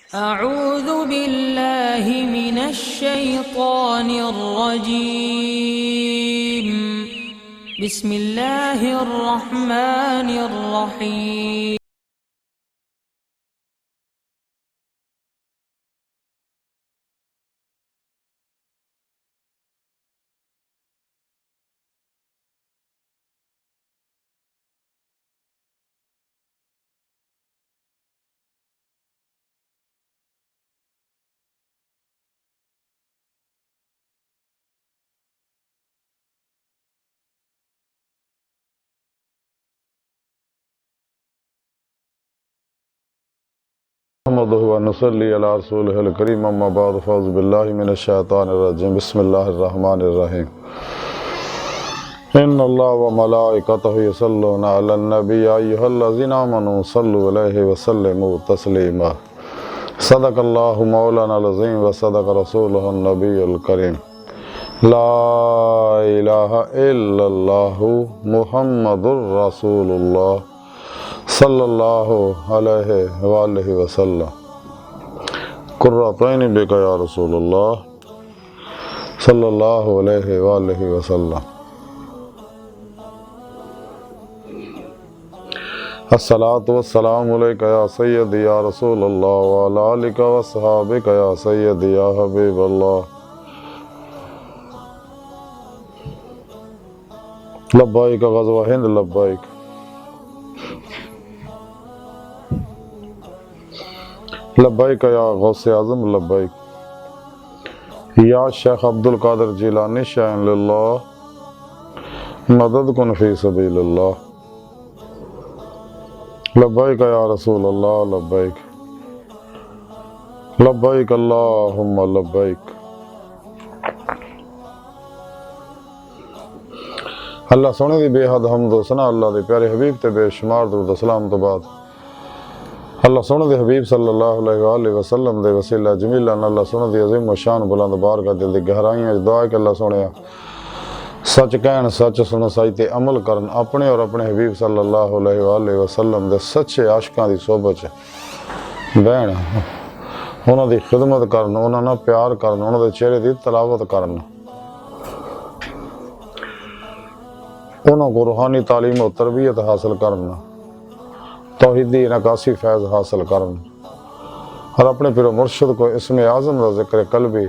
أعوذ بالله من الشيطان الرجيم. بسم الله الرحمن الرحيم. نحمده ونصلي على رسوله الكريم اما بعد فاعوذ بالله من الشيطان الرجيم بسم الله الرحمن الرحيم ان الله وملائكته يصلون على النبي يا ايها الذين امنوا صلوا عليه وسلموا تسليما صدق الله مولانا العظيم وصدق رسوله النبي الكريم لا اله الا الله محمد رسول الله صلی اللہ علیہ وآلہ وسلم قرۃ عین بک یا رسول اللہ صلی اللہ علیہ وآلہ وسلم الصلاۃ والسلام علیک یا سیدی یا رسول اللہ وعلی آلک واصحابک یا سیدی یا حبیب اللہ لبیک غزوہ ہند لبیک لبیک یا غوث اعظم لبیک یا شیخ عبدالقادر جیلانی شیئن للہ مدد کن فی سبیل اللہ لبیک یا رسول اللہ لبیک لبیک اللہم لبیک اللہ سونے دی بے حد حمد و ثنا اللہ دے پیارے حبیب تے بے شمار درود و سلام تو بعد اللہ سونے دے حبیب صلی اللہ علیہ وآلہ وسلم دے وسیلہ جمیلہ اللہ سونے دی عظیم و شان بلند بارگاہ دل دی گہرائیاں دعا ہے کہ اللہ سونے سچ کہن سچ سنو سچ تے عمل کرن اپنے اور اپنے حبیب صلی اللہ علیہ وآلہ وسلم دے سچے عاشقاں دی صحبت چ بہن انہاں دی خدمت کرن انہاں نال پیار کرن انہاں دے چہرے دی تلاوت کرن انہاں کو روحانی تعلیم و تربیت حاصل کرنا توحیدی نکاسی فیض حاصل کرن اور اپنے پیر و مرشد کو اسم اعظم کا ذکر قلبی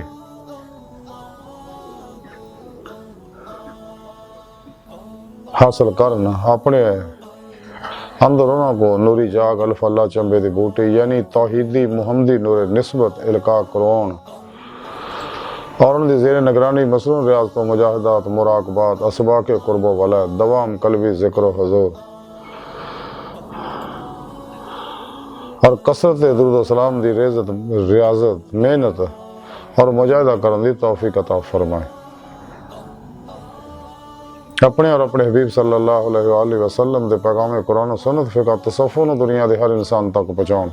حاصل کرنا اپنے اندر انہوں کو نوری جاگ الف اللہ چمبے دی بوٹی یعنی توحیدی محمدی نور نسبت القاء کرون اور ان دی زیر نگرانی مسنون ریاضت و مجاہدات مراقبات اسباق قرب و ولایت دوام قلبی ذکر و حضور اور کثرت درود و سلام دی ریاضت محنت اور مجاہدہ کرن دی توفیق عطا فرمائے اپنے اور اپنے حبیب صلی اللہ علیہ وآلہ وسلم دے پیغام قرآن و سنت فقہ تصوف و دنیا دے ہر انسان تک پہنچاؤں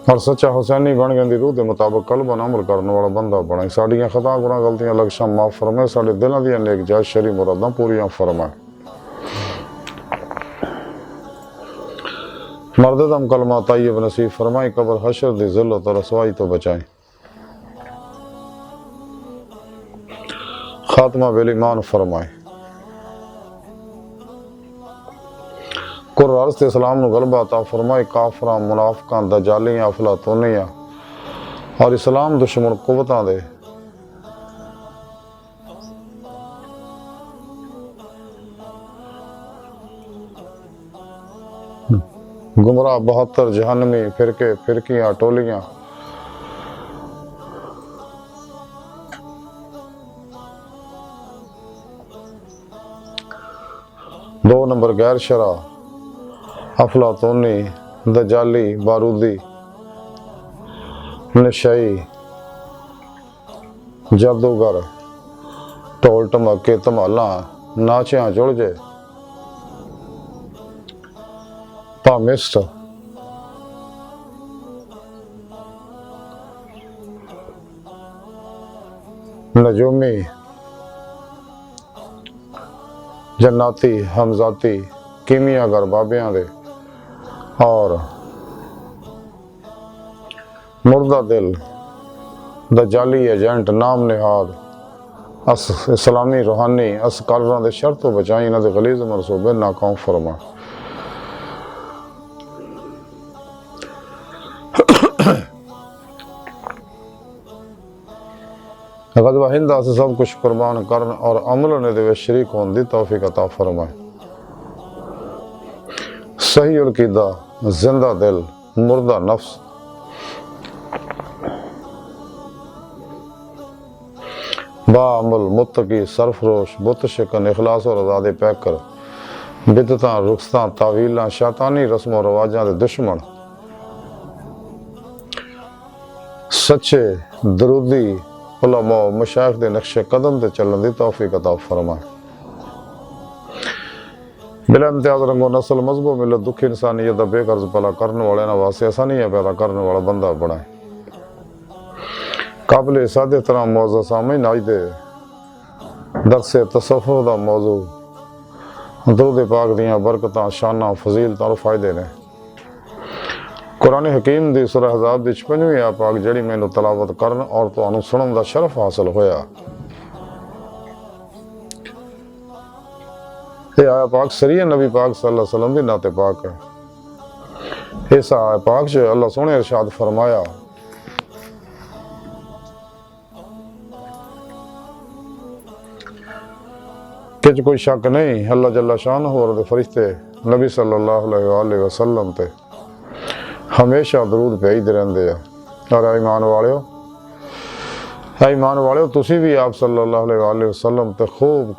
اور سچا حسینی بن گئے روح دے مطابق قلب و عمل کرنے والا بندہ بنائے ساڑیاں خطا گناہ غلطیاں لغشاں معاف فرمائے ساڑے دلوں دیاں نیک جائز شرعی مراداں پوریاں فرمائے مرد دم کلمہ طیب نصیب فرمائی قبر حشر دی ذلت اور رسوائی تو بچائیں خاتمہ بالایمان فرمائیں قر عرض اسلام نو غلبہ عطا فرمائی کافراں منافقاں دجالیاں افلاطونیاں اور اسلام دشمن قوتاں دے گمراہ 72 جہنمی فرقیاں ٹولیاں دو نمبر غیر شرع افلاطونی دجالی بارودی نشائی جادوگر ٹول ٹمکے تمالاں ناچیاں جڑ جے پامسٹ نجومی جناتی حمزاتی کیمیاگر بابیاں دے اور मुर्दा दिल दा जाली एजेंट नाम निहाद अस इस्लामी रूहानी अस कालरां दे शर तो बचाई इन्हां दे गलीज़ मनसूबे नाकाम फरमा। ग़ज़वा हिंद से सब कुछ कुर्बान करन और अमल ने दे शरीक होने दी तौफीक अता फरमाए। सही अक़ीदा जिंदा दिल मुर्दा नफ्स बाअमल मुत्तकी सरफरोश बुत शिकन इखलास और आज़ादे पैकर बिदतां रुखसां तावीलां शैतानी रस्म और रवाजां दे दुश्मन सच्चे दरूदी उलमा मशाइख दे नक्शे कदम ते चलन दी तौफीक अता फरमाए। बिला इम्तियाज़ रंगो नस्ल मजहबो मिलत दुखी इंसानियत दा बेकर्ज भला करने वाले ना वास्ते आसानियां पैदा करने वाला बंदा बनाए। काबिल सादे तरह मौजूद सामीन आज दे दरसे तसव्वुफ दा मौजू दुरूद पाक दियां बरकतां शानां फजीलतां और फायदे ने। कुरान हकीम दी सूरह अहज़ाब दी 56वीं आयत पाक जड़ी मैनू तलावत करन और तुहानू सुनन दा शरफ हासिल होया। ये आयत पाक सरिया नबी पाक सल्लल्लाहु अलैहि वसल्लम दी नाते पाक है। इस आयत पाक च अल्लाह सोने इरशाद फरमाया कि कोई शक नहीं अल्लाह जल्ला शानहू और दे फरिश्ते नबी सल्लल्लाहु अलैहि वसल्लम ते हमेशा दरूद भेजते रहते हैं। और ईमान वाले तुसी भी आप सल्लल्लाहु अलैहि वसल्लम ते खूब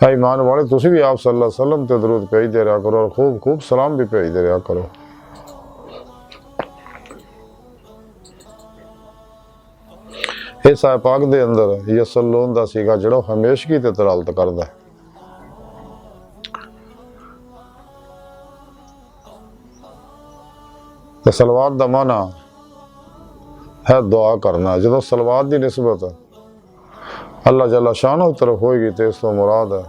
ईमान वाले तुसी भी आप सल्लल्लाहु अलैहि वसल्लम ते दरूद भेजते रहा करो और खूब सलाम भी भेजते रहा करो। इस आयत पाक दे अंदर यसल्लून दा सीगा जड़ो हमेशगी ते तलावत करदा है। ते सलवात दा माना है दुआ करना। जो सलवात की निस्बत अल्लाह जल्ला शानो की तरफ होएगी तो इस तो मुराद है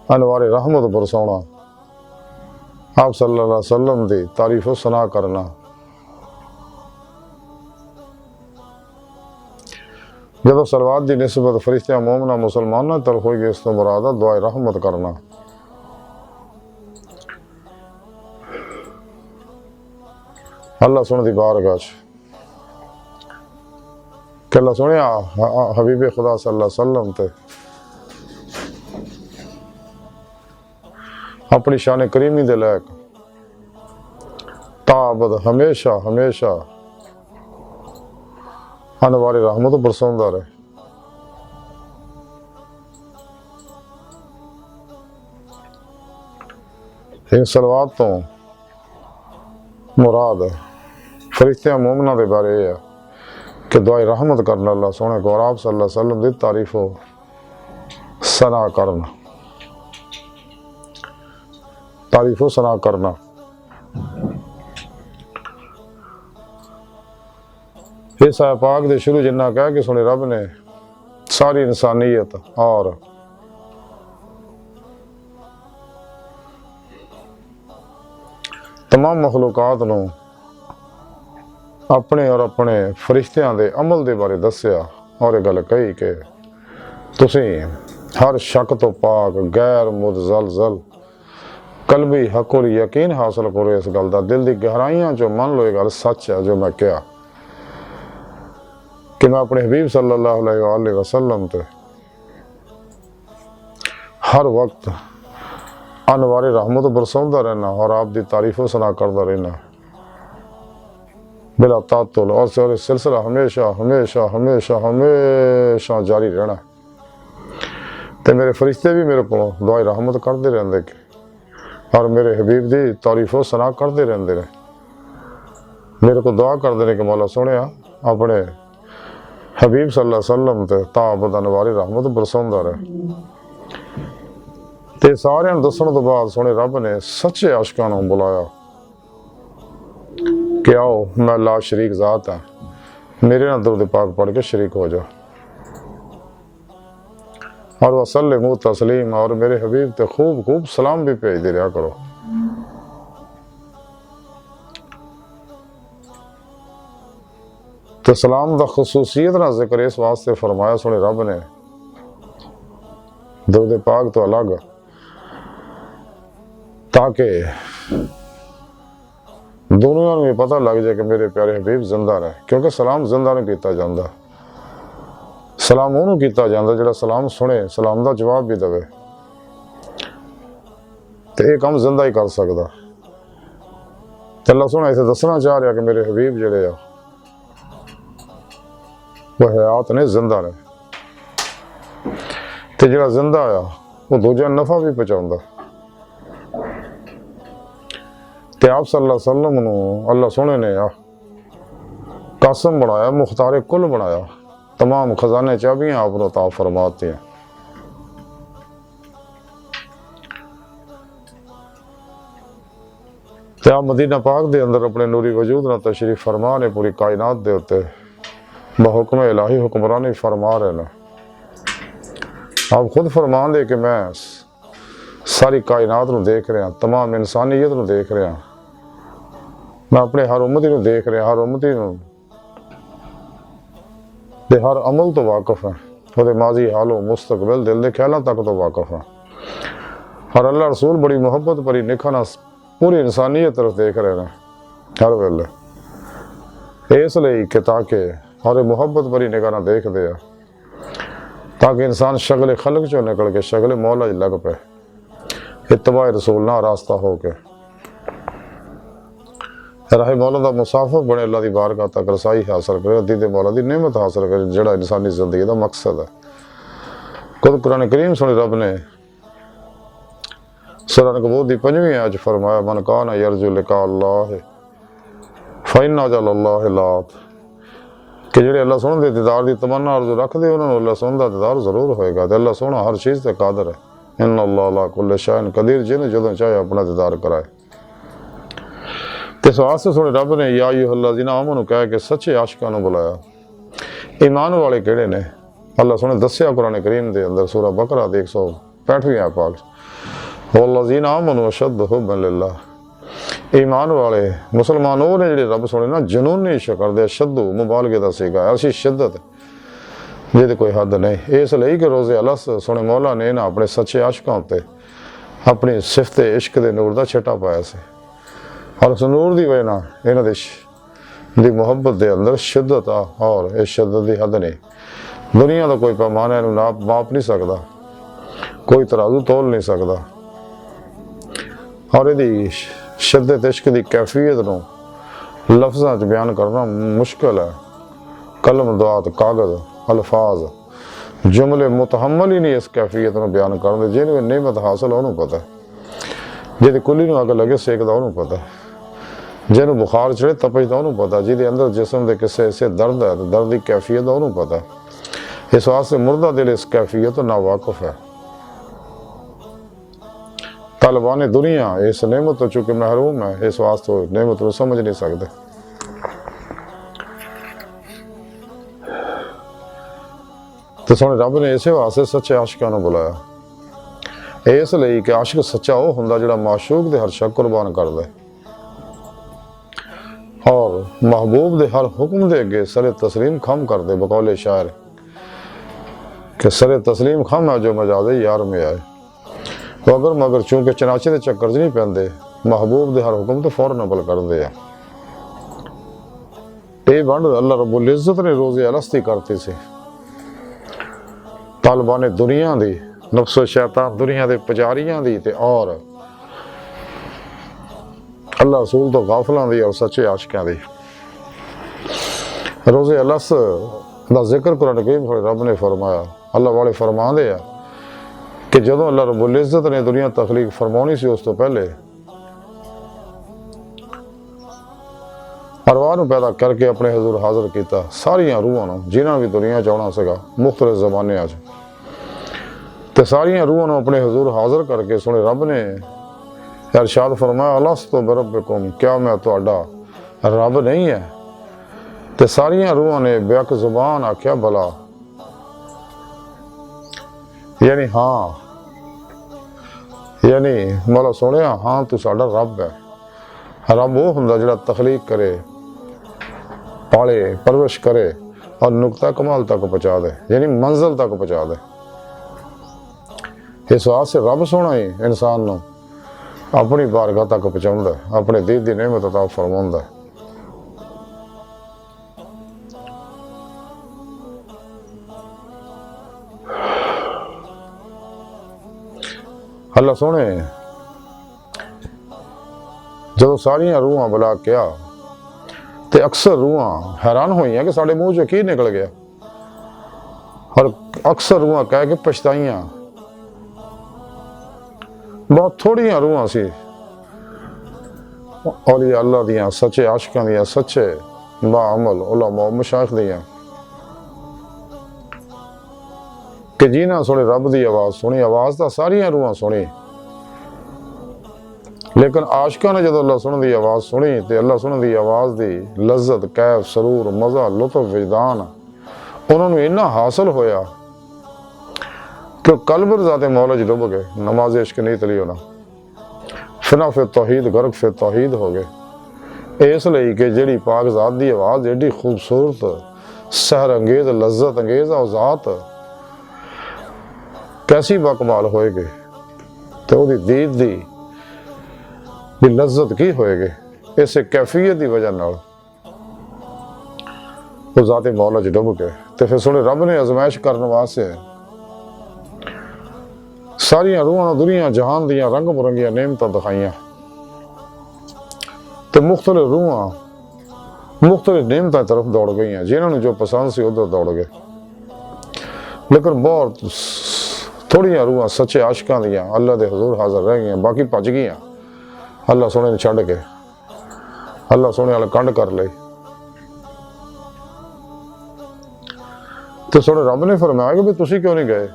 अनवारे रहमत बरसाना, आप सल्लल्लाहु अलैहि वसल्लम की तारीफ सना करना। जब सलवात की निस्बत फरिश्ते मोमना मुसलमानों की तरफ होगी इस तो मुराद है दुआ रहमत करना। अल्लाह सुन दी बारगाह कि अल्लाह सुने हबीब खुदा सल्लल्लाहु अलैहि वसल्लम ते अपनी शान करीमी दे लायक ताबद हमेशा अनवारे रहमत बरसाउंदा रहे। इन सलवात तो मुराद है फरिश्ते मोमना के बारे है कि दुआई रहमत करना अल्लाह सोने को और आप सल्लल्लाहु अलैहि वसल्लम की तारीफ सना करना। इस आयत पाक दे शुरू जिन्ना कह कि सुने रब ने सारी इंसानियत और तमाम मखलूकात नू अपने और अपने फरिश्तियां दे अमल दे बारे दस्या और गल कही कि तुसी हर शक तो पाक गैर मुतज़लज़ल कल्बी हक और यकीन हासिल करो इस गल दा दिल दी गहराइयां चो मन लो ये गल सच है जो मैं कहा कि मैं अपने हबीब सल्लल्लाहु अलैहि वसल्लम ते हर वक्त अनवारे रहमत बरसाउंदा रहना और आप दी तारीफो सना करता रहना बिला तातुल और सिलसिला हमेशा जारी रहना। तो मेरे फरिश्ते भी मेरे को दुआई रहमत करते रहते और मेरे हबीब दी तारीफो सना करते रहते रहे। मेरे को दुआ करते हैं कि मौला सोने अपने हबीब सल्लल्लाहु अलैहि वसल्लम ते ताबद अनवारे रहमत बरसाउंदा रहे। ते सारे दसन तो बाद सोने रब ने सच्चे आशिकां नूं बुलाया कि आओ मैं ला शरीक ज़ात हाँ, मेरे नाल दुरूद पाक पढ़ के शरीक हो जाओ। और वसल्लिमू तस्लीम, और मेरे हबीब ते खूब खूब सलाम भी भेज दे रहा करो। तो सलाम दा खसूसियत ना जिक्र इस वास्ते फरमाया सोने रब ने दुरूद पाक तो अलग, ताकि दुनिया में पता लग जाए कि मेरे प्यारे हबीब जिंदा रहे। क्योंकि सलाम जिंदा नहीं किया जाता, सलाम उन्होंने किया जाता जिहड़ा सलाम सुने, सलाम का जवाब भी देवे। तो यह काम जिंदा ही कर सकता। तो अल्लाह सोहना इसे दसना चाह रहा कि मेरे हबीब जिहड़े आ वो हयात ने, जिंदा ने। तो जिहड़ा जिंदा आ वो दूजा नफा भी पहुँचाता। ते आप सल्लल्लाहु अलैहि वसल्लम नूं अल्लाह सोहने ने कासम बनाया, मुख्तारे कुल बनाया, तमाम खजाने चाबियां आपको अता फरमाती हैं। ते आप मदीना पाक दे अंदर अपने नूरी वजूद नाल तशरीफ फरमा ने पूरी कायनात दे उत्ते बहुक्म इलाही हुक्मरानी फरमा रहे हैं। आप खुद फरमा दे कि मैं सारी कायनात नूं देख रहा, तमाम इंसानियत नूं देख रहा, मैं अपने हर उम्मती नूं देख रहा, हर उम्मती नूं दे हर अमल तो वाकफ है, वो माजी हालों मुस्तकबिल दिल दे ख्यालों तक तो वाकफ है। और अल्लाह रसूल बड़ी मुहब्बत भरी निखा नाल पूरी इंसानियत तरफ देख रहे हैं हर वेले, इसलिए कि ताकि हर मुहब्बत भरी निगाह नाल देखते हैं, ताकि इंसान शगले खलक चो निकल के शगले मौला च लग पे, इत्तबा रसूल ना रास्ता हो के राहे मौला दा मुसाफिर बने, अल्लाह दी बारगाह तक रसाई हासिल करे, दीदे मौला दी नेमत हासिल करे, जिहड़ा इंसानी जिंदगी दा मकसद है। खुद कुरान करीम सुने रब ने सूरह अनकबूत दी 5वीं आयत फरमाया, मन काना यरजु लिका अल्लाह फइन्ना जल्लाह लात, कि जिहड़े अल्लाह सोहणे दे दीदार दी तमन्ना अर्ज़ू रखदे उन्हां नूं अल्लाह सोहणे दा दीदार जरूर होएगा। ते अल्लाह सोहणा हर चीज़ ते कादिर है। इन्ना अल्लाह अला कुल्लि शैइन कदीर, जिन्हें जदों चाहे अपना दीदार कराए। ते इस वास्ते सोहणे रब ने या अय्युहल्लज़ीना आमनू कह के सच्चे आशिकां नूं बुलाया। ईमान वाले किहड़े ने? अल्लाह सोहणे दस्सिया कुरान करीम दे अंदर सूरह बकरा दे 165वीं आयत पाक, वल्लज़ीना आमनू अशद्दु हुब्बन लिल्लाह, ईमान वाले मुसलमान वो ने जिहड़े रब सोहणे ना जुनूनी इश्क करदे, शद्दू मुबालगे दा सीगा, ऐसी शिद्दत जिहदी कोई हद नहीं। इसलिए कि रोज़े अलस सोहणे मौला ने ना अपने सच्चे आशिकां उत्ते अपनी सिफत इश्क दे नूर दा छटा पाया सी, और उस नूर दी वजह नाल इन्हां दी मुहब्बत दे अंदर शिद्दत आ, और इस शिद्दत दी हद नहीं। दुनिया दा कोई पैमाना इहनूं माप नहीं सकदा, कोई तराजू तोल नहीं सकदा, और इहदी शिद्दत इश्क की कैफियत नूं लफ्ज़ां च बयान करना मुश्किल है। कलम दुआत कागज़ अल्फाज जुमले मुतहम्मल ही नहीं इस कैफियत नूं बयान करदे। जिहनूं नेमत हासिल उहनूं पता, जिहदी कुल्ली नूं अग लगे सेकदा उहनूं पता, जिहनूं बुखार चढ़े तपजदा उहनूं पता, जिहदे अंदर जिसम दे किसे ऐसे दर्द है, दर्द की कैफियत उहनूं पता। इस वास्ते मुर्दा दिल इस कैफियत तो नावाकिफ है। तालिबान दुनिया इस नेमत तो चूंकि महरूम है, इस वास्ते नेमत को समझ नहीं सकते। तो सोहणे रब ने इस वास्ते सच्चे आशिकां नूं बुलाया, इसलिए कि आशिक सच्चा वो हुंदा जिहड़ा माशूक दे हर शक कुर्बान करदा और महबूब दे हर हुक्म दे अगे सरे तस्लीम खम करदे। बकौले शायर कि सरे तस्लीम खम है जो मजादे यार में आए। तो अगर मगर चूंकि चनाचे के चक्कर च नहीं पैंदे, महबूब दे हर हुक्म तो फौरन अमल करते हैं। ये वंड अल्लाह रब्बुल इज़्ज़त ने रोज़े अलस्ती करती सी तालिबान दुनिया दी, नफ्सो शैतान दुनिया के पुजारियां दी, और अल्लाह रसूल तो गाफिलां दी और सच्चे आशिकां दी। रोज़े अलस दा जिक्र कुरान करीम रब ने फरमाया, अल्लाह वाले फरमांदे आ कि जदों अल्लाह रब्बुल इज़्ज़त ने दुनिया तखलीक फरमाउणी सी, उस तो पहले अरवाह नूं पैदा करके अपने हजूर हाज़र किया सारियां रूहां नूं, जिन्हां भी दुनिया च आउणा सीगा मुख्तलिफ ज़मानियां च, ते सारियां रूहां नूं अपने हजूर हाज़र करके सुने रब ने इरशाद फरमाया, अलस्तु बिरब्बिकुम, क्या मैं तुहाडा रब नहीं है? ते सारियां रूहां ने बेअक ज़ुबान आख्या, भला यानी हाँ, यानी मौला सोने हाँ तू साडा रब है। रब वो हुंदा जिहड़ा तखलीक करे, पाले, परवरिश करे और नुकता कमाल तक पहुँचा दे, यानी मंजिल तक पहुँचा दे। इस वास्ते रब सोना ही इंसान नूं अपनी बारगाह तक पहुँचाउंदा है, अपने दीद दी नेमत अता फरमाउंदा है। अल्लाह सोने जो सारिया रूहां बुला किया तो अक्सर रूहां हैरान हुई कि साढ़े मुंह चो की निकल गया, और अक्सर रूहां कह के पछताइयां। बहुत थोड़िया रूहां सी औलिया अल्लाह दियां, सच्चे आशिकां दियां, सच्चे बाअमल उलमा मशाइख दियां कि जिन्हां सुनी रब दी आवाज़ सुनी। आवाज़ तो सारिया रूहां सुनी, लेकिन आशिकां ने जो अल्लाह सुन दी आवाज़ सुनी तो अल्लाह सुन दी आवाज़ दी लज्जत, कैफ, सरूर, मज़ा, लुत्फ, विजदान उन्होंने इन्ना हासिल होया कि कल्ब ज़ाते मौला च डुब गए। नमाज इश्क नहीं तली होना, फिना फिर तौहीद गर्क फिर तौहीद हो गए। इसलिए कि जिहड़ी पाक ज़ात दी आवाज़ एडी खूबसूरत, सहर अंगेज, लज्जत अंगेज और ज़ात कैसी बाकमाल होएगी, तो वो दीद दी लज्जत की होएगी। इस कैफियत की वजह नाल वो ज़ाते मौला च डुब गए। तो फिर सुने रब ने आजमाइश करने वास्ते सारिया रूहां दुनिया जहान दियां रंग बिरंगिया नेमतां दिखाइयां, तो मुख्तलिफ रूहां मुख्तलिफ नेमतां तरफ दौड़ गई, जिन्होंने जो पसंद सी उधर दौड़ गए। लेकिन बहुत थोड़िया रूहां सच्चे आशिकां दियां अल्लाह दे हजूर हाजिर रह गई, बाकी भज गई। अल्लाह सोने ने छड़ के अल्लाह सोने वाले कंड कर ली। तो सोने रब ने फरमाया कि भी तुसी क्यों नहीं गए?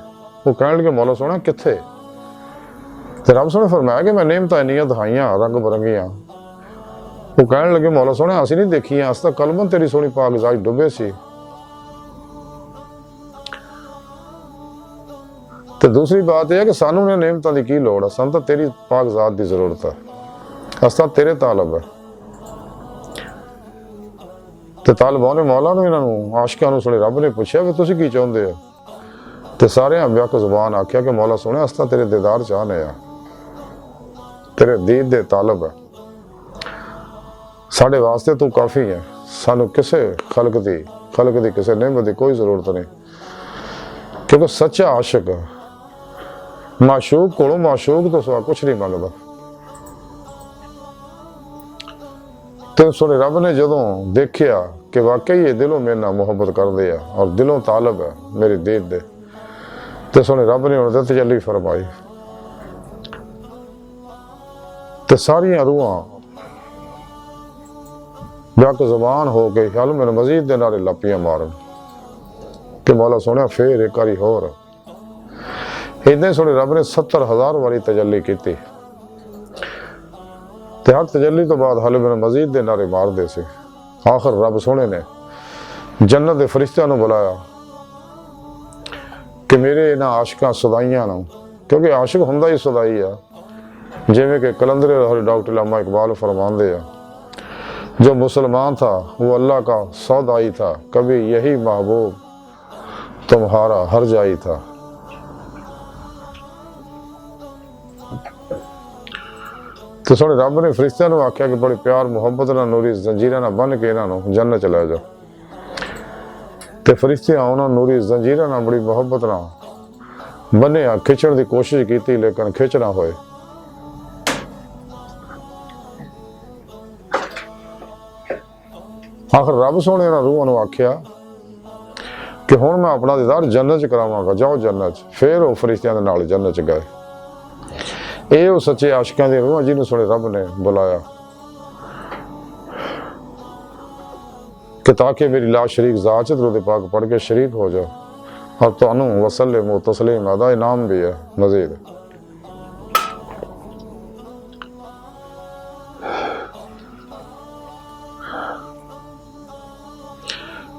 वो कह लगे मौला सोना किथे? तो रब सोने फरमाया कि मैं नेमतां इन्नियां दिखाइयां रंग बिरंगियां। वो कह लगे मौला सोने असीं नहीं देखियां, अस तां कलमन तेरी सोनी पाक ज़ात डुबे सी। तो दूसरी बात यह है कि सानू ने नेमतां दी की लोड़ है, सानू तां तेरी पाक ज़ात दी जरूरत है, अस तां तेरे तालब है। तो तालिबान ने मौला ने इन्होंने आशिकां नूं सुने रब ने पूछा भी तुसीं की चाहुंदे हो? तो सारे बेअक ज़ुबान आख्या कि मौला सोने अस तां तेरे दीदार चाहने आ, तेरे दीद दे तालब है, साढ़े वास्ते तू काफ़ी है, सानू किसे खलक दी किसे नेमत दी कोई ज़रूरत नहीं। क्योंकि सच्चा आशिक माशूक को माशूक तो सवा कुछ नहीं मंगता। तो सुने रब ने जदों देखिया कि वाकई ये दिलों मेरे नाल मुहब्बत करदे आ और दिलों तालब है मेरी दीद दे, तो सुने रब ने उन्हें तजल्ली फरमाई। तो सारिया रूहां बेअक ज़ुबान हो गई, हल मैंने मजीद दे नारे लापियां मारन कि मौला सोने फिर एक बारी होर। इदां सुने रब ने 70,000 वारी तजल्ली की। तो हर तजल्ली तो बाद हल मैंने मजीद दे नारे मार दे से। आखिर रब सोने ने जन्नत दे फरिश्तियां नूं बुलाया कि मेरे इन्हां आशिकां सदाइयां नूं, क्योंकि आशिक हुंदा ही सदाई आ, जिवें कि कलंदरे लाहौरी डॉक्टर अल्लामा इकबाल फरमांदे आ, जो मुसलमान था वो अल्लाह का सौदाई था, कभी यही महबूब तुम्हारा हर जाई था। तो सोने रब ने फरिश्तियां नूं आख्या कि बड़ी प्यार मुहब्बत नाल नूरी जंजीरां नाल बन के इन्हां नूं जन्नत च लै जाओ। ते फरिश्तियां उन्हां नूरी जंजीरां नाल बड़ी मुहब्बत नाल बन्निया, खिचण की कोशिश की लेकिन खिच ना होए। आखिर रब सोने इन्हां रूहां नूं आख्या कि हुण मैं अपना दीदार जन्नत च करावांगा, जाओ जन्नत च। फिर वो फरिश्तियां दे नाल जन्नत च गए। ये वो सच्चे आशिकां दी रूहां जिन्होंने सुने रब ने बुलाया कि ताकि मेरी ला शरीक ज़ात च दुरूद पाक पढ़ के शरीक हो जाओ, और तुहानू वसल्लिमु तस्लीमा दा इनाम भी है मजीद।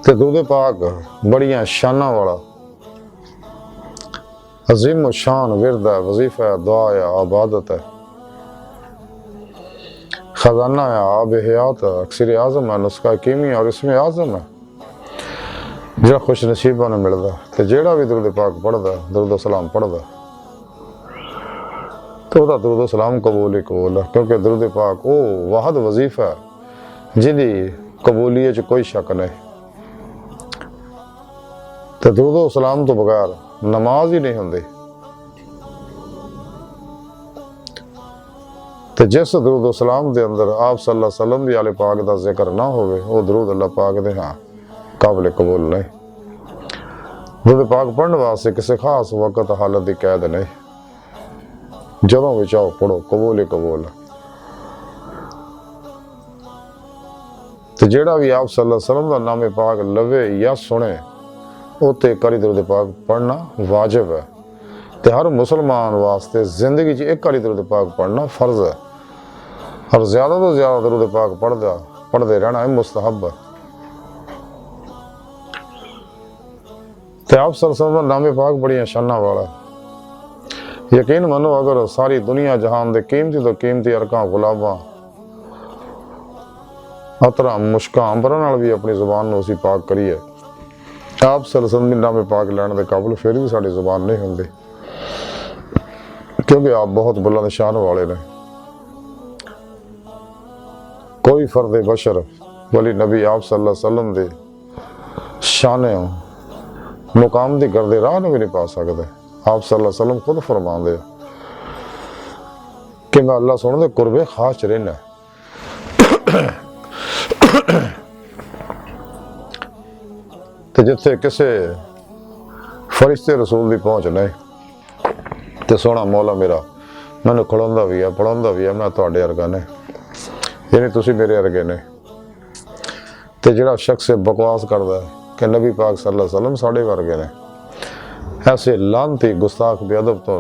तो दुरूद पाक बड़िया शाना वाला عظیم شان ورد ہے، وظیفہ ہے، دعا ہے، عبادت ہے، خزانہ ہے، آب حیات ہے، اکسیر اعظم ہے، نسخہ کیمی اور اسم اعظم ہے جو خوش نصیبوں نے ملتا ہے۔ تو جیڑا بھی درود پاک پڑھتا ہے، درود و سلام پڑھتا ہے، تو وہ درود و سلام قبول ہی قبول ہے، کیونکہ درود پاک وہ واحد وظیفہ ہے جدی قبولیت چ کوئی شک نہیں۔ تو درود و سلام تو بغیر نماز ہی نہیں ہوندی۔ تو جس درود و سلام دے اندر آپ صلی اللہ علیہ وسلم دی آل پاک دا ذکر نہ ہوئے، وہ درود اللہ پاک دے ہاں قابل قبول نہیں۔ درود پاک پڑھنے واسطے کسی خاص وقت حالت دی قید نہیں، جدوں بھی چاہو پڑھو، قبول ہی قبول ہے۔ تو جیڑا بھی آپ صلی اللہ علیہ وسلم دا نام پاک لوے یا سنے، اوتے کری درود پاک پڑھنا واجب ہے۔ تے ہر مسلمان واسطے زندگی چ ایک کری درود پاک پڑھنا فرض ہے، اور زیادہ تو زیادہ درود پاک پڑھتے رہنا ہے مستحب ہے۔ تے آپ صلی اللہ علیہ وسلم دا نام پاک بڑی شاناں والا ہے۔ یقین منو اگر ساری دنیا جہان دے قیمتی تو قیمتی ارکاں غلاباں عطراں مشکاں امبراں نال بھی اپنی زبان نو اسی پاک کریے، آپ صلی اللہ علیہ وسلم نام پاک لین دے قابل پھر بھی ساری زبان نہیں ہوندی، کیونکہ آپ بہت بلند شان والے نے۔ کوئی فرد بشر ولی نبی آپ صلی اللہ علیہ وسلم دے شانے مقام دی گردے راہ بھی نہیں پا سکتے۔ آپ صلی اللہ علیہ وسلم خود فرمان دے کہ میں اللہ سونے دے قربے خاص چ رہنا۔ تو جتھے کسے فرشتے رسول دی پہنچ نہیں، تے سونا مولا میرا مینوں کھڑوندا بھی ہے، پڑھوندا بھی ہے، میں تواڈے ورگا نے، یعنی تسی میرے ورگے نے۔ تے جڑا شخص بکواس کردا ہے کہ نبی پاک صلی اللہ علیہ وسلم ساڈے ورگے نے، ایسے لانتی گستاخ بے ادب تو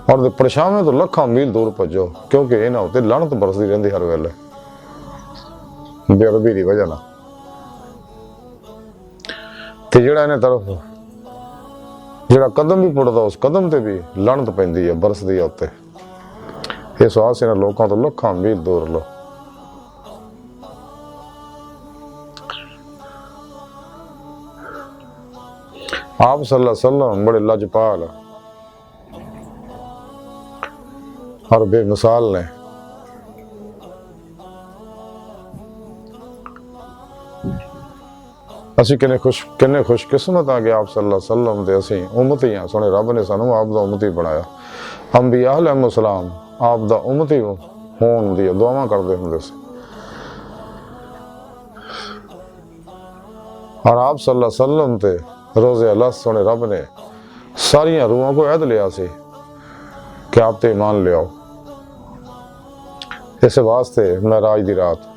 اور پرشاویں تو لکھاں میل دور بھجو، کیونکہ انہاں تے لعنت برسدی رہندی ہر ویلے بے ادبی دی وجہ نال۔ تے جڑا انہیں طرف جڑا قدم بھی پڑھدا اس قدم تے بھی لعنت پیندی ہے، برسدی ہے اتے۔ اس واسطے انہاں لوکاں تو لکھاں میل دور لو۔ آپ صلی اللہ علیہ وسلم بڑے لاجپال اور بے مثال نے۔ اسی کنے خوش قسمت آ کہ آپ صلی اللہ علیہ وسلم دے اسی امتی ہیں، سونے رب نے سانو آپ دا امتی بنایا۔ انبیاء علیہ السلام آپ دا امتی ہون دی دعاواں کردے ہوندے سی، اور آپ صلی اللہ علیہ وسلم تے روز اللہ سونے رب نے ساریاں روحاں کو عہد لیا سی کہ آپ تے ایمان لے آؤ۔ اس واسطے معراج دی رات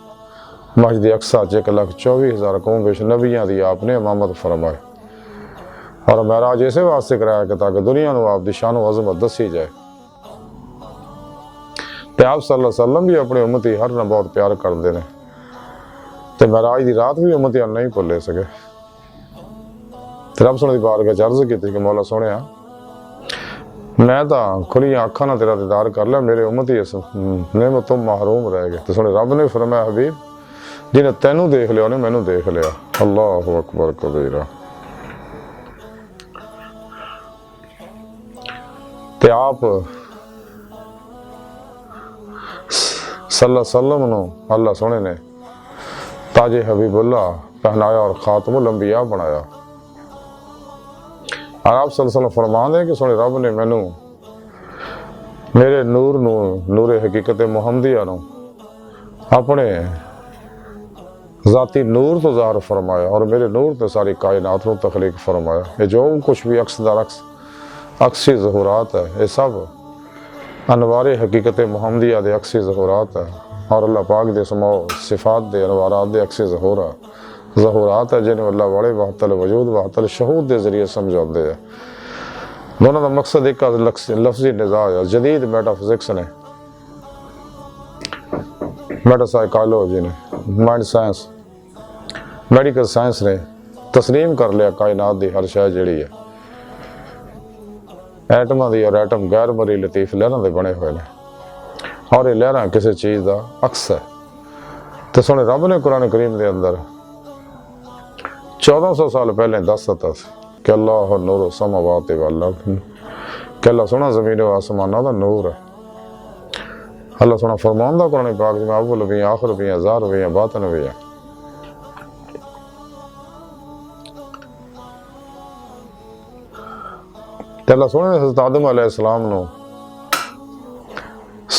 مسجد اقصی 1,24,000 قوم بیش نبیاں دی آپ نے امامت فرمائے، اور معراج اسے واسطے کرایا کہ تاکہ دنیا نو آپ دی شان و عظمت دسی جائے۔ تے آپ صلی اللہ علیہ وسلم بھی اپنے امتی ہر نہ بہت پیار کردے نے، تے معراج دی رات بھی امتیاں نہیں بھولے سکے۔ تے رب سونے دی بارگاہ وچ عرض کیتی کہ مولا سونیا، میں تاں کھلیاں اکھاں نال تیرا دیدار کر لیا، میرے امتی اس نعمت تو محروم رہ گئے۔ تے سونے رب نے فرمایا حبیب جنہیں تینوں دیکھ لیا انہیں مینوں دیکھ لیا۔ اللہ اکبر کبیرہ۔ تے آپ صلی اللہ علیہ وسلم نو اللہ سونے نے تاج حبیب اللہ پہنایا اور خاتم الانبیاء بنایا، اور آپ صلی اللہ علیہ وسلم فرمان دے کہ سونے رب نے مینوں میرے نور نو، نور حقیقت محمدیہ نو اپنے ذاتی نور تو ظاہر فرمایا، اور میرے نور تو ساری کائنات نو تخلیق فرمایا۔ یہ جو کچھ بھی عکس در عکس عکسی ظہورات ہے، یہ سب انوار حقیقت محمدیہ دے عکسی ظہورات ہے، اور اللہ پاک دے اسماء و صفات دے انوارات دے عکسی ظہورات ہے، جنہیں اللہ والے وحدت الوجود وحدت الشہود دے ذریعے سمجھا دے ہے۔ دونوں کا مقصد ایک لفظی نزاع ہے۔ جدید میٹا فزکس نے، میٹا سائیکالوجی نے، مائنڈ سائنس، میڈیکل سائنس نے تسلیم کر لیا کائنات دی ہر شے جڑی ہے ਐਟਮਾਂ ਦੀ ਔਰ ਐਟਮ ਗੈਰ ਮਰੀ ਲਤੀਫ ਲਹਿਰਾਂ ਦੇ ਬਣੇ ਹੋਏ ਨੇ ਔਰ ਇਹ ਲਹਿਰਾਂ ਕਿਸੇ ਚੀਜ਼ ਦਾ ਅਕਸ ਹੈ। ਤੇ ਸੋਹਣੇ ਰੱਬ ਨੇ ਕੁਰਾਨ ਕਰੀਮ ਦੇ ਅੰਦਰ 1400 ਸਾਲ ਪਹਿਲੇ ਦੱਸ ਦਿੱਤਾ ਸੀ ਕਿ ਅੱਲਾਹ ਨੂਰ समावात वल अर्द, कि अल्लाह सोहना ज़मीन व आसमानां दा नूर है। अल्लाह सोहना फरमांदा कुरान पाक में अव्वल भी आखिर भी ज़ाहिर भी बातिन भी है। ते अल्लाह सोहने ने हज़रत आदम अलैहिस्सलाम नूं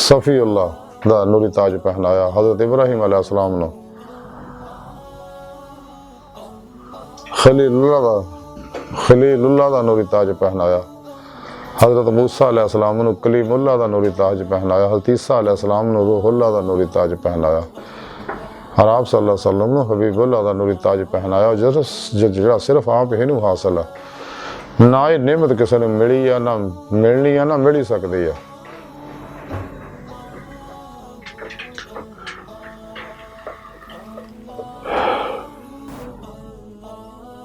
सफ़ीउल्लाह दा नूरी ताज पहनाया, हज़रत इब्राहीम अलैहिस्सलाम नूं खलीलुल्लाह दा नूरी ताज पहनाया, हज़रत मूसा अलैहिस्सलाम नूं कलीमुल्लाह दा नूरी ताज पहनाया, हज़रत ईसा अलैहिस्सलाम नूं रूहुल्लाह दा नूरी ताज पहनाया और आप सल्लल्लाहु अलैहि वसल्लम नूं हबीबुल्लाह दा नूरी ताज पहनाया। जिहड़ा सिर्फ आप ही नूं हासिल है, ना ये नेमत किसी ने मिली है, ना मिलनी है, ना मिल ही सकती है।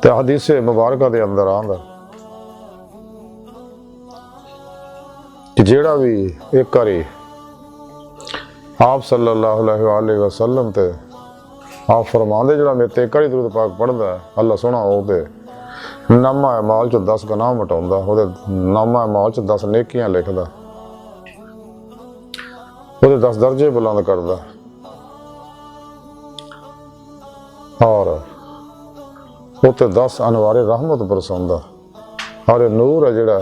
ते हदीस मुबारक के अंदर आंदा कि जेड़ा भी एक बारी आप सल्लल्लाहु अलैहि वसल्लम ते आप फरमांदे जेड़ा मेरे ते एक बारी दुरूद पाक पढ़दा है, अल्लाह सोहना ओहदे नामा अमाल चो 10 गुनाह मटाउंदा, ओहदे नामा अमाल चो 10 नेकियां लिखदा, ओहदे 10 दर्जे बुलंद करदा और उत्ते 10 अनवारे रहमत बरसाउंदा। और ये नूर है जिहड़ा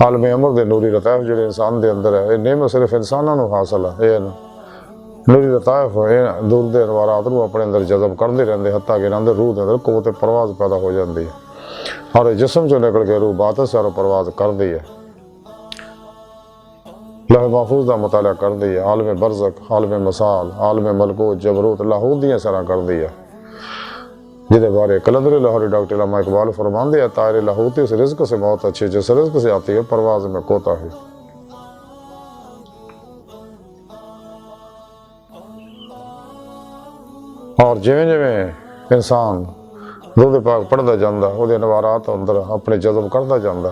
आलम अमर दे नूरी लताइफ जिहड़े इंसान दे अंदर है, ये नेमत सिर्फ इंसानां नूं हासिल है। ये नूरी लताइफ दूर दे अनवारात नूं अपने अंदर जज़ब करदे रहिंदे, हत्ता कि इन्हां दे रूह दे अंदर कुव्वत परवाज़ पैदा हो जाती है और जिस्म चों निकल के रूह बातिन सारो परवाज़ करदी है, लौह महफूज़ दा मुताला करदी है, आलम बरज़क, आलम मसाल, आलम मलकूत, जबरूत, लाहूत दियां सारा करदी है। जिहदे बारे कलंदर लाहौरी डॉक्टर अल्लामा इकबाल फरमांदे हैं, तारे लाहौती उस रिज़्क़ से बहुत अच्छी जिस रिज़्क़ से आती है परवाज़ में कोताही। और जिवें जिवें इंसान दुरूद पाक पढ़दा जांदा, उहदे नवारात अंदर अपने जज़ब करदा जांदा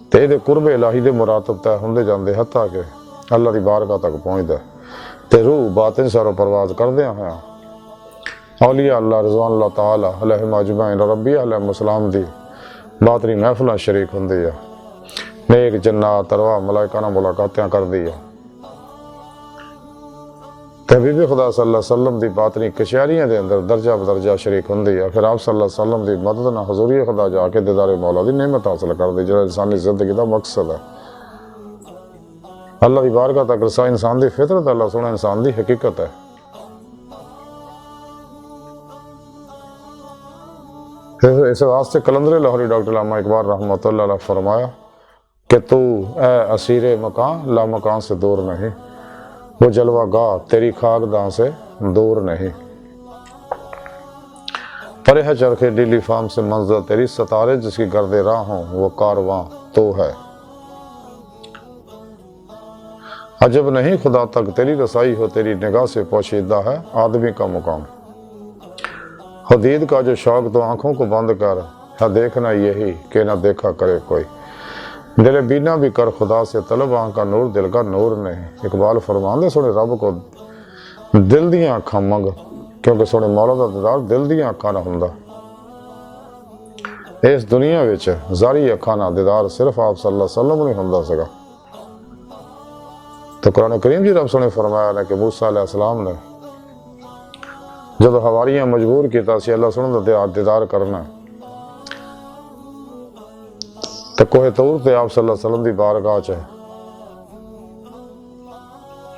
ते इहदे कुर्ब इलाही दे मुरातब तय हुंदे जांदे, हत्ता कि अल्लाह दी बारगाह तक पहुंचदा ते रूह बातिन सारो परवाज़ करदियां होयां औलिया अल्लाह रिज़वान अल्लाह ताला अलैहिम अजमईन रब्बी अलैहिस्सलाम दी बातरी महफिलां शरीक हुंदी है, नेक जन्नात अरवाह मलाइका नाल मुलाकातां करदी है ते बीबी खुदा सल्लल्लाहु अलैहि वसल्लम दी बातरी कशहरियां दे अंदर दर्जा बदर्जा शरीक हुंदी है। फिर आप सल्लल्लाहु अलैहि वसल्लम दी मदद नाल हुज़ूरी खुदा जाके दीदारे मौला दी नेमत हासिल करदी, जिहड़ा इंसानी जिंदगी दा मकसद है। अल्लाह दी बारगाह तक रसा इंसान दी फितरत, अल्लाह सोहना इंसान दी हकीकत है। इस वास्ते कलंदर लाहौरी डॉक्टर अल्लामा इकबाल रहमतुल्लाह अलैह फरमाया कि तू ए असीरे मकान ला मकान से दूर नहीं, वो जलवा गाह तेरी खाकदां से दूर नहीं, परे है चरखे नीली फाम से मंजिल तेरी, सितारे जिसकी गर्दे राह हो वो कारवां तो है। अजब नहीं खुदा तक तेरी रसाई हो, तेरी निगाह से पोशीदा है आदमी का मुकाम। हदीद का जो शौक तो आंखों को बंद कर है, देखना यही कि ना देखा करे कोई, दिल बीना भी कर खुदा से तलब, आंख का नूर दिल का नूर नहीं। इकबाल फरमांदे सोने रब को दिल दियां अखां मंग, क्योंकि सोने मौला दा दीदार दिल दियां अखां नाल हुंदा। इस दुनिया विच ज़ारी अखां नाल दीदार सिर्फ आप सल्लल्लाहु अलैहि वसल्लम नहीं हुंदा सीगा। तो कुरान करीम जी रब सोने फरमाया ने कि मूसा अलैहिस्सलाम ने जब हवारियां मजबूर किया अल्लाह सुन दीदार करना, तो कोहे तौर ते आप सल्लल्लाहु अलैहि वसल्लम दी बारगाह च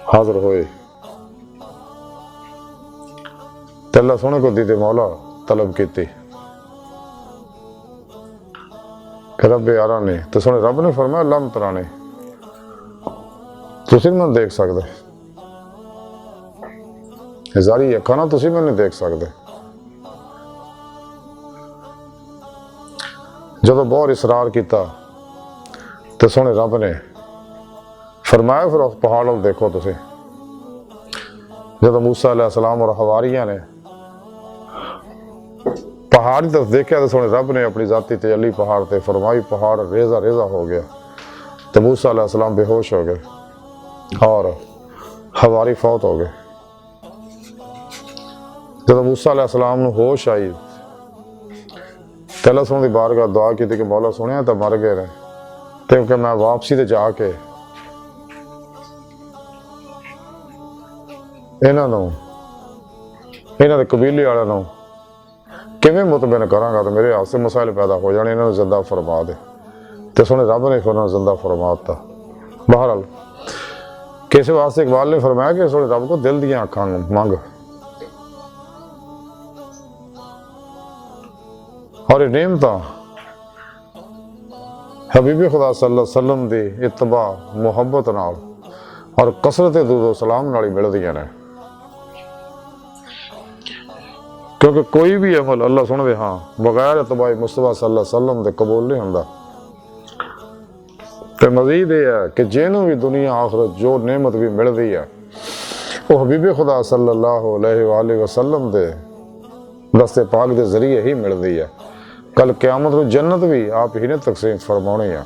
हाजिर होए ते अल्लाह सोने को दीदे मौला तलब की रब यारा ने, तो सोने रब ने फरमाया लम तराने, तुसीं मैं देख सकते, ज़ारी अखां नाल तुसीं मैनूं देख सकते। जब बहुत इसरार किया तो सोने रब ने फरमाया फिर उस पहाड़ को देखो तुसीं। जब मूसा अलैहिस्सलाम और हवारियां ने पहाड़ की तरफ देखा तो सोने रब ने अपनी जाती तजल्ली पहाड़ ते फरमाई, पहाड़ रेजा रेजा हो गया। तो मूसा अलैहिस्सलाम बेहोश हो गए और हवारी फौत हो गए। जब मूसा अलैहिस्सलाम नूं होश आई तो अल्लाह सोने की बारगाह दुआ की कि मौला सुनिया तो मर गए ने, क्योंकि मैं वापसी ते जाके इन्हां दे कबीले वालिआं नूं किवें मुतमिन करांगा तो मेरे हाथ से मसाइल पैदा हो जाने, इन्हां नूं जिंदा फरमा दे। तो सोने रब ने फिर उन्हां नूं जिंदा फरमा दिता। बहरहाल किस वास्ते इकबाल ने फरमाया कि सोने रब को दिल दियां अखां मंग, और ये नेमतां हबीबे खुदा सल्लल्लाहु अलैहि वसल्लम दी इत्तबा मुहब्बत नाल और कसरत दुरूद सलाम नाल ही मिलदियां ने। क्योंकि कोई भी अमल अल्लाह सुनदे हाँ बगैर इत्तबा मुस्तफा सल्लल्लाहु अलैहि वसल्लम दे कबूल नहीं हुंदा। ते मजीद ये है कि जिन्हों भी दुनिया आखिरत जो नेमत भी मिलदी है वो हबीबे खुदा सल्लल्लाहु अलैहि वसल्लम दे दस्ते पाक दे जरिए ही मिलदी है। कल क़यामत नूं जन्नत भी आप ही ने तकसीम फरमाउणी है।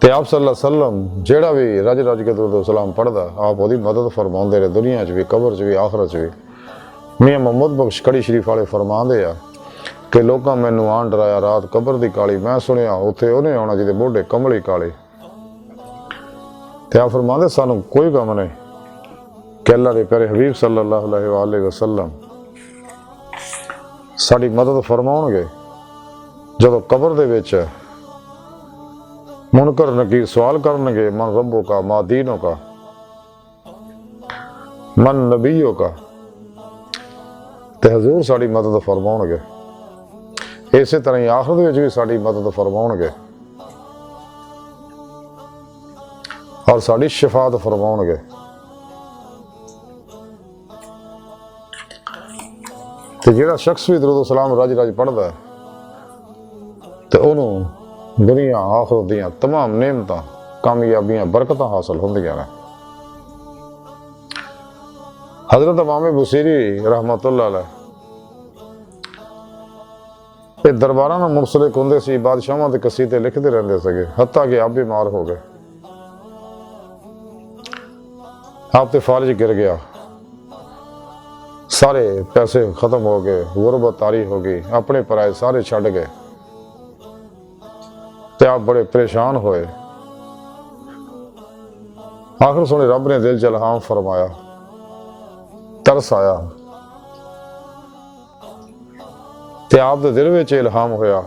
ते आप सल्लल्लाहु अलैहि वसल्लम जेड़ा भी रज रज के दुरूद सलाम पढ़दा आप ओदी मदद फरमाउंदे रहे, दुनिया च भी कबर च भी आखिरत च भी। मियां मोहम्मद बख्श कड़ी शरीफ वाले फरमांदे आ कि लोकां मैनू आन डराया रात कबर दी काली, मैं सुनिया उत्थे उहने आउणा जिहदे मोढे कमली काले। ते आप फरमांदे सानू कोई गम नहीं कि अल्लाह दे प्यारे हबीब सल्लल्लाहु अलैहि वसल्लम साडी मदद फरमाउणगे जदों कबर दे विच मुनकर नकीर सवाल करनगे, मन रब्बो का, मा दीनो का, मन नबीयो का, ते हजूर साडी मदद फरमाउणगे। इसे तरह ही आखिरत विच भी साडी मदद फरमाउणगे और साडी शफात फरमाउणगे। ते जिहड़ा शख्स भी दुरूद सलाम रज रज पढ़दा है ते उहनूं दुनिया आखिरत दियां तमाम नेमतां कामयाबियां बरकतां हासिल होंदियां ने। हजरत इमाम बुसीरी रहमतुल्लाह अलैह ये दरबारां नाल मुंसलिक हुंदे सी, बादशाहां दे कसीदे लिखदे रहिंदे सगे, हत्ता कि आप बीमार हो गए। आप ते फालिज गिर गया, सारे पैसे खत्म हो गए, गुरबत तारी हो गई, अपने पराए सारे छड़ गए ते आप बड़े परेशान होए। आखिर सुने रब ने दिल च इल्हाम फरमाया, तरस आया ते आप दे दिल विच इल्हाम होया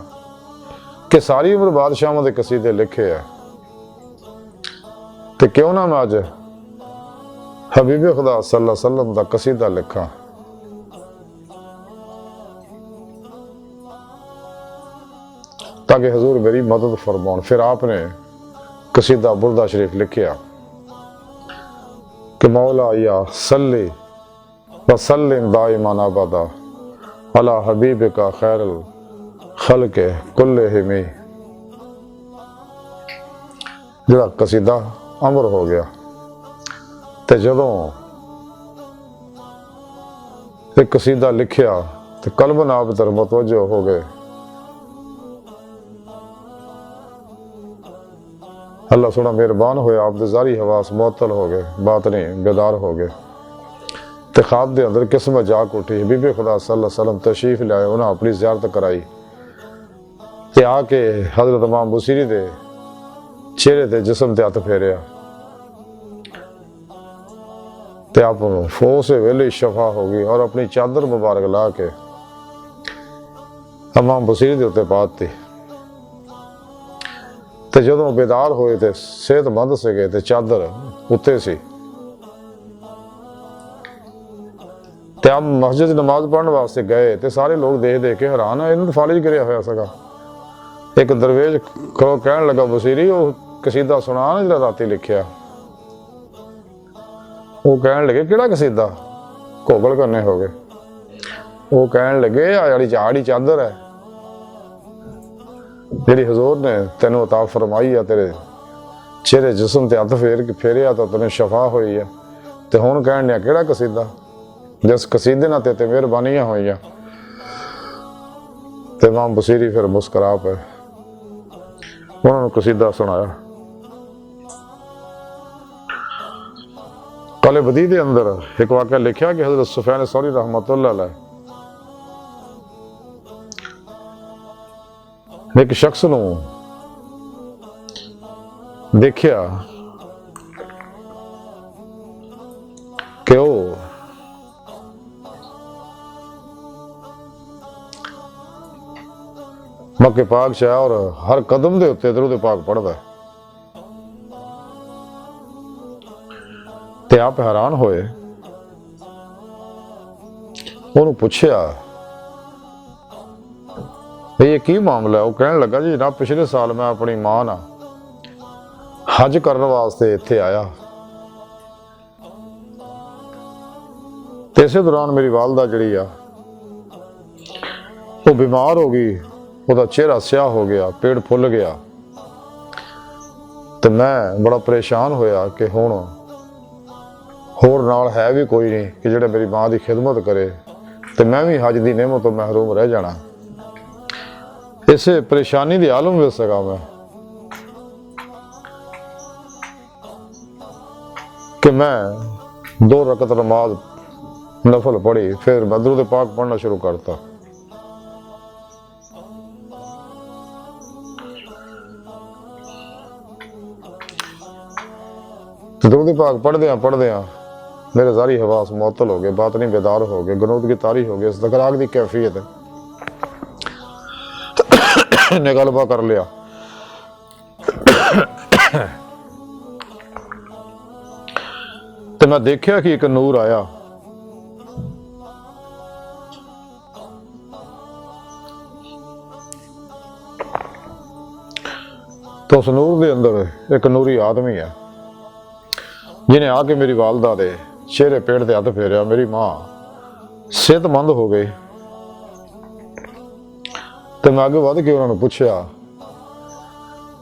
कि सारी उम्र बादशाहां दे कसीदे लिखे है ते क्यों ना मैं अज हबीबे खुदा सल्लल्लाहु अलैहि वसल्लम दा कसीदा लिखा। ताकि हजूर मेरी मदद फरमाउन। फिर आपने कसीदा बुरदा शरीफ लिखिया कि मौला या सल्ली व सल्लिम दाइमान अबदा अला हबीबिका खैरुल खल्क़ि कुल्लिहिम। जिहड़ा कसीदा अमर हो गया ते जदों एक कसीदा लिखिया तो कल्ब नाब तरफ मुतवज्जो हो गए। अल्लाह सोना मेहरबान होया, आप दे ज़ारी हवास मुअत्तल हो गए, बातनी बेदार हो गए ते ख्वाब दे अंदर किस्मत जाग उठी। हबीबे खुदा सल्लल्लाहु अलैहि वसल्लम तशरीफ लाए, उन्हें अपनी ज़ियारत कराई ते आके हजरत इमाम बुसीरी दे चेहरे ते जिस्म ते हथ फेरिया ते आप उस वेले शफा हो गई और अपनी चादर मुबारक ला के इमाम बुसीरी दे उत्ते पाती। ते जदों बेदार होए ते सेहतमंद सीगे ते चादर उत्ते सी ते आप मस्जिद नमाज पढ़ने वास्ते गए ते सारे लोग देख देख के हैरान है, इन्होंने फालिज गिरिया होया सगा। एक दरवेश कहन लगा बुसीरी वो कसीदा सुना ना जिहड़ा राती लिखिया। वो कहन लगे किहड़ा कसीदा, घोगल करने हो गए। वो कहन लगे आ जिहड़ी चादर है जिहड़ी हजूर ने तेनों अता फरमाई है, तेरे चेहरे जिस्म ते हथ फेरिया तो तेन शफा हुई है, ਤੇ ਹੁਣ ਕਹਿਣ ਡਿਆ ਕਿਹੜਾ ਕਸੀਦਾ, ਜਿਸ ਕਸੀਦੇ ਨਾਲ ਤੇ ਮਿਹਰਬਾਨੀਆਂ ਹੋਈਆਂ। ਤੇ ਇਮਾਮ ਬਸੀਰੀ ਫਿਰ ਮੁਸਕਰਾ ਪਏ, ਉਹਨਾਂ ਨੂੰ ਕਸੀਦਾ ਸੁਣਾਇਆ। ਕਾਲੇ ਬਦੀ ਦੇ ਅੰਦਰ ਇੱਕ ਵਾਕਿਆ ਲਿਖਿਆ ਕਿ ਹਜ਼ਰਤ ਸੁਫਿਆਨ ਸੌਰੀ ਰਹਿਮਤੁल्लाह अलैह ਇੱਕ ਸ਼ਖਸ ਨੂੰ ਦੇਖਿਆ ਕਿ ਉਹ ਮੱਕੇ ਪਾਕ ਚ ਔਰ ਹਰ ਕਦਮ ਦੇ ਉੱਤੇ ਦਰੂਦ ਪਾਕ ਪੜ੍ਹਦਾ ਤੇ ਆਪ ਹੈਰਾਨ ਹੋਏ। ਉਹਨੂੰ ਪੁੱਛਿਆ ਇਹ ਕੀ ਮਾਮਲਾ ਹੈ? ਉਹ ਕਹਿਣ ਲੱਗਾ ਜੀ ਜਨਾਬ ਪਿਛਲੇ ਸਾਲ ਮੈਂ ਆਪਣੀ ਮਾਂ ਨਾਲ ਹਜ ਕਰਨ ਵਾਸਤੇ ਇੱਥੇ ਆਇਆ ਤੇ ਇਸੇ ਦੌਰਾਨ ਮੇਰੀ ਵਾਲਦਾ ਜਿਹੜੀ ਆ ਉਹ ਬਿਮਾਰ ਹੋ ਗਈ, ਉਹਦਾ ਚਿਹਰਾ ਸਿਆਹ ਹੋ ਗਿਆ, ਪੇਟ ਫੁੱਲ ਗਿਆ ਤੇ ਮੈਂ ਬੜਾ ਪਰੇਸ਼ਾਨ ਹੋਇਆ ਕਿ ਹੁਣ ਹੋਰ ਨਾਲ ਹੈ ਵੀ ਕੋਈ ਨਹੀਂ ਕਿ ਜਿਹੜਾ ਮੇਰੀ ਮਾਂ ਦੀ ਖਿਦਮਤ ਕਰੇ ਤੇ ਮੈਂ ਵੀ ਹਜ ਦੀ ਨਿਅਮਤ ਤੋਂ ਮਹਿਰੂਮ ਰਹਿ ਜਾਣਾ। ਇਸੇ ਪਰੇਸ਼ਾਨੀ ਦੀ ਆਲਮ ਵਿੱਚ ਸੀਗਾ ਮੈਂ ਕਿ ਮੈਂ 2 ਰਕਤ ਨਮਾਜ਼ ਨਫਲ पढ़ी, फिर मैं दुरूद पाक पढ़ना शुरू करता। दुरूद पाक पढ़दे मेरे सारी हवास मुअत्तल हो गए, बातनी बेदार हो गए, गनूदगी तारी हो गई, इस्तक़राक दी कैफियत ने गलबा कर लिया। तो मैं देखा कि एक नूर आया, तो उस नूर के अंदर एक नूरी आदमी है जिन्हें आके मेरी वालदा दे चेहरे पेट से हथ फेरिया। मेरी मां सेहतमंद हो गई तो मैं आगे बढ़ के उन्होंने पूछा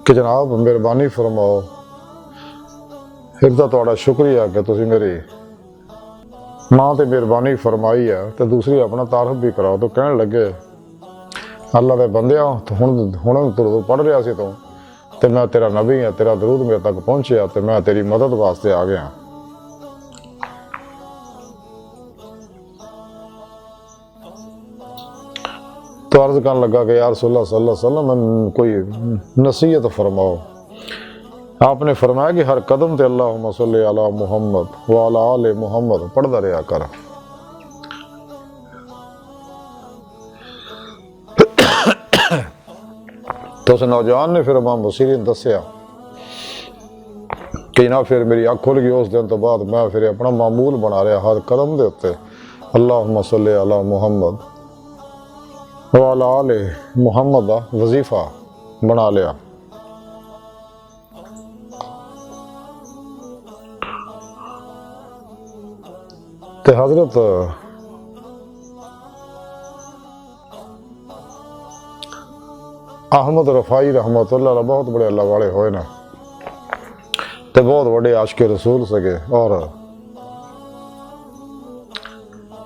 कि जनाब मेहरबानी फरमाओ, एक तो तुहाडा शुक्रिया कि तुसी मेरी मां ते मेहरबानी फरमाई है, तो दूसरी अपना तारफ भी कराओ। तो कहने लगे अल्लाह दे बंदिया हुण दुरूद पढ़ रहा सी तो मैं तेरा नबी हाँ, तेरा दुरूद मेरे तक पहुंचे तो मैं तेरी मदद वास्ते आ गया। तो अर्ज करने लगा कि यार रसूलुल्लाह सल्लल्लाहु अलैहि वसल्लम मैं कोई नसीहत फरमाओ। आपने फरमाया कि हर कदम ते अल्लाहुम्मा सल्ली अला मुहम्मद व अला आले मुहम्मद पढ़दा रहा कर। तो उस नौजवान ने फिर इमाम बसीरी ने दसिया कि ना फिर मेरी अख खुल गई। उस दिन तो बाद मैं फिर अपना मामूल बना रहा हर कदम के उत्ते अल्लाहुम्मा सल्ली अला मुहम्मद व अला आले मुहम्मद का वजीफा बना लिया। ते हजरत अहमद रफाई रहमतुल्लाह अलैह बहुत बड़े अल्लाह वाले होए ना, ते बहुत बड़े आशिक रसूल सके और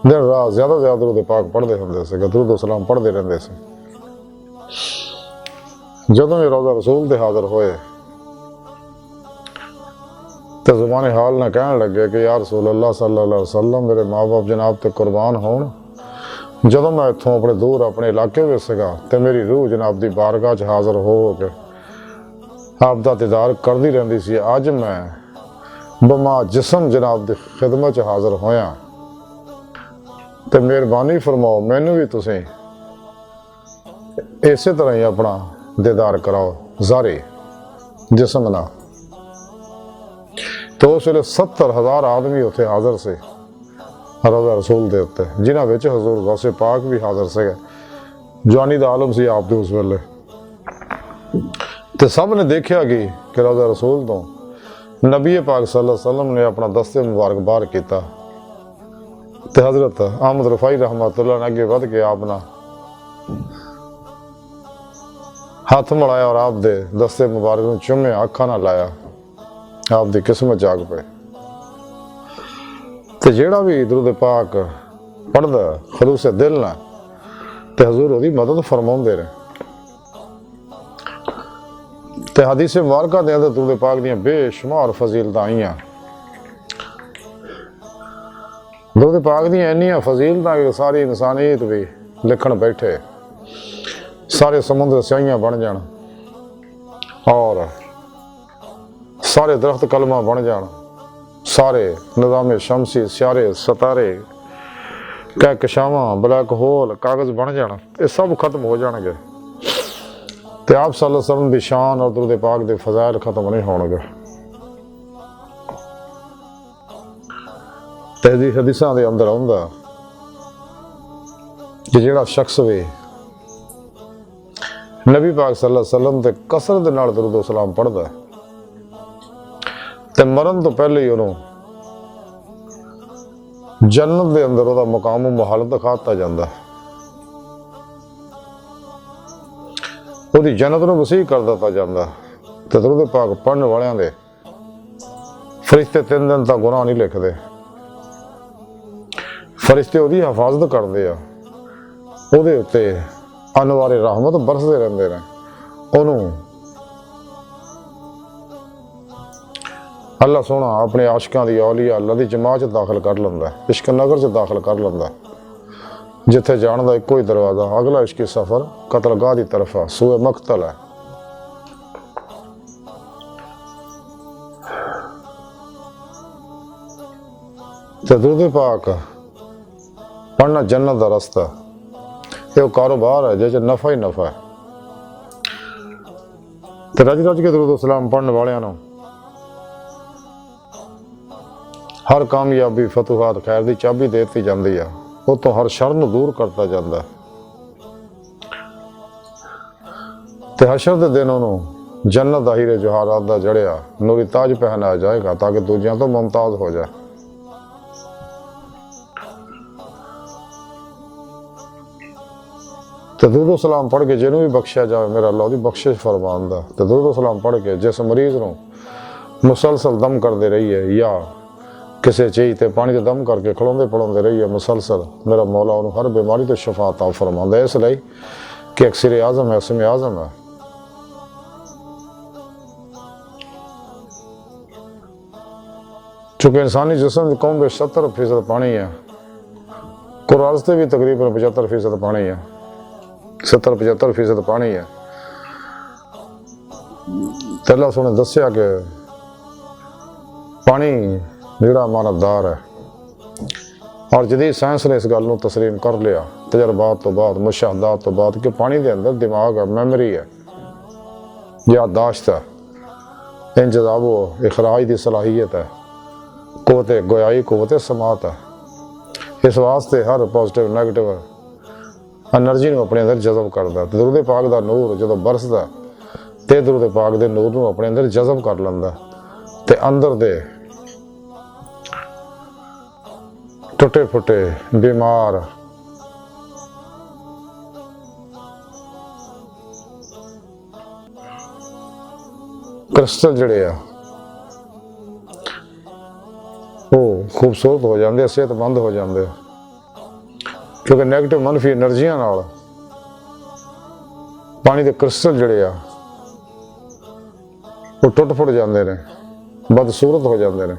दिन रात ज्यादा ज्यादा दुरूद पाक पढ़ते होंगे से, दुरूद सलाम पढ़ते रहते से। जदों ये रोज़ा रसूल ते हाजिर होए तो ज़ुबान हाल ने कहने लगे कि या रसूलल्लाह सल्लल्लाहु अलैहि वसल्लम मेरे माँ बाप जनाब ते कुर्बान होण। जदों मैं इत्थों अपने दूर अपने इलाके में सगा तो मेरी रूह जनाब की बारगाह च हाजिर हो के आप दा दीदार करती रहती सी। अज मैं बमा जिसम जनाब की खिदमत च हाजिर होया तो मेहरबानी फरमाओ मैनू भी तुसीं इस तरह ही अपना दीदार कराओ ज़ारी जिसम ना। तो उस वेले 70,000 आदमी उत्थे हाजिर से रोज़ा रसूल के उत्ते, जिन्हां विच हजूर गौसे पाक भी हाजिर से। जवानी दा आलम सी आप दे उस वेले ते सब ने देखा कि रोज़ा रसूल तो नबी पाक सल्लल्लाहु अलैहि वसल्लम ने अपना दस्ते मुबारक बाहर किया। तो हजरत अहमद रफाई रहमतुल्लाह ने अगे बढ़ के आपना हाथ मिलाया और आप दे दस्ते मुबारक चुम्या, अखा ना लाया, आप दी किस्मत जाग पे। ਤੇ ਜਿਹੜਾ ਵੀ ਦਰੂਦ ਪਾਕ ਪੜ੍ਹਦਾ ਖਲੂਸ ਦਿਲ ਨਾਲ ਤੇ ਹਜ਼ੂਰ ਉਹਦੀ ਮਦਦ ਫਰਮਾਉਂਦੇ ਨੇ। ਤੇ ਹਦੀਸ ਮੁਬਾਰਕਾ ਦੇ ਅੰਦਰ ਦਰੂਦ ਪਾਕ ਦੀਆਂ ਬੇਸ਼ੁਮਾਰ ਫਜ਼ੀਲਤਾਂ ਆਈਆਂ। ਦਰੂਦ ਪਾਕ ਦੀਆਂ ਇੰਨੀਆਂ ਫਜ਼ੀਲਤਾਂ ਕਿ ਸਾਰੀ ਇਨਸਾਨੀਅਤ ਵੀ ਲਿਖਣ ਬੈਠੇ, ਸਾਰੇ ਸਮੁੰਦਰ ਸਿਆਹੀਆਂ ਬਣ ਜਾਣ ਔਰ ਸਾਰੇ ਦਰਖਤ ਕਲਮਾ ਬਣ ਜਾਣ, ਸਾਰੇ ਨਿਜ਼ਾਮੇ ਸ਼ਮਸੀ ਸਿਆਰੇ ਸਿਤਾਰੇ ਕਹਿਕਸ਼ਾਵਾਂ ਬਲੈਕ ਹੋਲ ਕਾਗਜ਼ ਬਣ ਜਾਣ, ਇਹ ਸਭ ਖਤਮ ਹੋ ਜਾਣਗੇ ਤੇ ਆਪ ਸੱਲੱਲਾਹੁ ਅਲੈਹਿ ਵਸੱਲਮ ਦੀ ਸ਼ਾਨ ਔਰ ਦਰੂਦ ਪਾਕ ਦੇ ਫਜ਼ਾਇਲ ਖਤਮ ਨਹੀਂ ਹੋਣਗੇ। ਤੇ ਇਹਦੀ ਹਦੀਸਾਂ ਦੇ ਅੰਦਰ ਆਉਂਦਾ ਕਿ ਜਿਹੜਾ ਸ਼ਖਸ ਵੀ ਨਬੀ ਪਾਕ ਸੱਲੱਲਾਹੁ ਅਲੈਹਿ ਵਸੱਲਮ ਤੇ ਕਸਰਤ ਦੇ ਨਾਲ ਦਰੂਦ ਓ ਸਲਾਮ ਪੜ੍ਹਦਾ ਤੇ ਮਰਨ ਤੋਂ ਪਹਿਲੇ ਹੀ ਉਹਨੂੰ ਜੰਨਤ ਦੇ ਅੰਦਰ ਉਹਦਾ ਮੁਕਾਮ ਮੁਹਾਲ ਦਿਖਾ ਦਿੱਤਾ ਜਾਂਦਾ, ਉਹਦੀ ਜੰਨਤ ਨੂੰ ਵਸੀਹ ਕਰ ਦਿੱਤਾ ਜਾਂਦਾ। ਤੇ ਦਰੂਦ ਪਾਕ ਪੜ੍ਹਨ ਵਾਲਿਆਂ ਦੇ ਫਰਿਸ਼ਤੇ 3 ਦਿਨ ਤੱਕ ਗੁਨਾਹ ਨਹੀਂ ਲਿਖਦੇ। ਫਰਿਸ਼ਤੇ ਉਹਦੀ ਹਿਫਾਜ਼ਤ ਕਰਦੇ ਆ, ਉਹਦੇ ਉੱਤੇ ਅਨਵਾਰੇ ਰਹਿਮਤ ਬਰਸਦੇ ਰਹਿੰਦੇ ਨੇ। ਉਹਨੂੰ ਅੱਲਾਹ ਸੋਹਣਾ ਆਪਣੇ ਆਸ਼ਿਕਾਂ ਦੀ ਔਲੀਆ ਅੱਲਾਹ ਦੀ ਜਮਾਤ 'ਚ ਦਾਖਲ ਕਰ ਲੈਂਦਾ, ਇਸ਼ਕ ਨਗਰ 'ਚ ਦਾਖਲ ਕਰ ਲੈਂਦਾ, ਜਿੱਥੇ ਜਾਣ ਦਾ ਇੱਕੋ ਹੀ ਦਰਵਾਜ਼ਾ, ਅਗਲਾ ਇਸ਼ਕੀ ਸਫ਼ਰ ਕਤਲਗਾਹ ਦੀ ਤਰਫ ਆ, ਸੂਏ ਮਕਤਲ ਹੈ। ਤੇ ਦਰੂਦ ਪਾਕ ਪੜ੍ਹਨਾ ਜन्नत ਦਾ ਰਸਤਾ, ਇਹ ਕਾਰੋਬਾਰ ਹੈ ਜਿਹਦੇ 'ਚ ਨਫਾ ਹੀ ਨਫਾ ਹੈ। ਤੇ ਰਜ ਰਜ ਕੇ ਦਰੂਦ ਸਲਾਮ ਪੜ੍ਹਨ ਵਾਲਿਆਂ ਨੂੰ ਹਰ ਕਾਮਯਾਬੀ ਫਤੂਹਾਤ ਖੈਰ ਦੀ ਚਾਬੀ ਦੇ ਦਿੱਤੀ ਜਾਂਦੀ ਆ, ਉਹ ਤੋਂ ਹਰ ਸ਼ਰ ਨੂੰ ਦੂਰ ਕਰਤਾ ਜਾਂਦਾ ਤੇ ਹਸ਼ਰ ਦੇ ਦਿਨ ਉਹਨੂੰ ਜੰਨਤ ਦਾ ਹੀਰੇ ਜਵਾਹਰਾਤ ਦਾ ਜੜਿਆ ਨੂਰੀ ਤਾਜ ਪਹਿਨਾਇਆ ਜਾਏਗਾ ਤਾਂ ਕਿ ਦੂਜਿਆਂ ਤੋਂ ਮੁਮਤਾਜ਼ ਹੋ ਜਾਏ। ਤੇ ਦਰੂਦ ਸਲਾਮ ਪੜ੍ਹ ਕੇ ਜਿਹਨੂੰ ਵੀ ਬਖਸ਼ਿਆ ਜਾਵੇ ਮੇਰਾ ਅੱਲਾਹ ਉਹਦੀ ਬਖਸ਼ਿਸ਼ ਫਰਮਾਉਂਦਾ। ਤੇ ਦਰੂਦ ਸਲਾਮ ਪੜ੍ਹ ਕੇ ਜਿਸ ਮਰੀਜ਼ ਨੂੰ ਮੁਸਲਸਲ ਦਮ ਕਰਦੇ ਰਹੀਏ ਜਾਂ ਕਿਸੇ ਚੀਜ਼ ਤੇ ਪਾਣੀ 'ਚ ਦਮ ਕਰਕੇ ਖਲੋਂਦੇ ਪੜਾਉਂਦੇ ਰਹੀਏ ਮੁਸਲਸਲ, ਮੇਰਾ ਮੌਲਾ ਉਹਨੂੰ ਹਰ ਬਿਮਾਰੀ ਤੋਂ ਸ਼ਫਾ ਅਤਾ ਫਰਮਾਉਂਦਾ। ਇਸ ਲਈ ਕਿ ਅਕਸੇਰ ਆਜ਼ਮ ਹੈ, ਇਸਮ ਆਜ਼ਮ ਹੈ। ਚूँकि इंसानी जिस्म की कौम में 70% पानी है, कुरान से भी तकरीबन 75% पानी है, 70-75% पानी है। तो अल्लाह सोने दसिया कि पानी जिहड़ा अमानतदार है और जदीद साइंस ने इस गल नूं तस्लीम कर लिया तजर्बात तो बाद, मुशाहदात तो बाद कि पानी के अंदर दिमाग है, मैमरी है, याददाश्त है, इंजज़ाब व इखराज की सलाहियत है, कुव्वत गोयाई, कुव्वत समात है। इस वास्ते हर पॉजिटिव नैगेटिव एनर्जी नूं अपने अंदर जज़ब करदा। दरूद पाक दा नूर जदों बरसदा ते दरूद पाक दे नूर नूं अपने अंदर जज़ब कर लैंदा ते अंदर दे टुटे फुटे बीमार क्रिस्टल जिहड़े आ खूबसूरत हो जाते, सेहतमंद हो जाते, क्योंकि नैगेटिव मनफी एनर्जियां नाल पानी के क्रिस्टल जिहड़े आ वो टुट फुट जाते हैं, बदसूरत हो जाते हैं,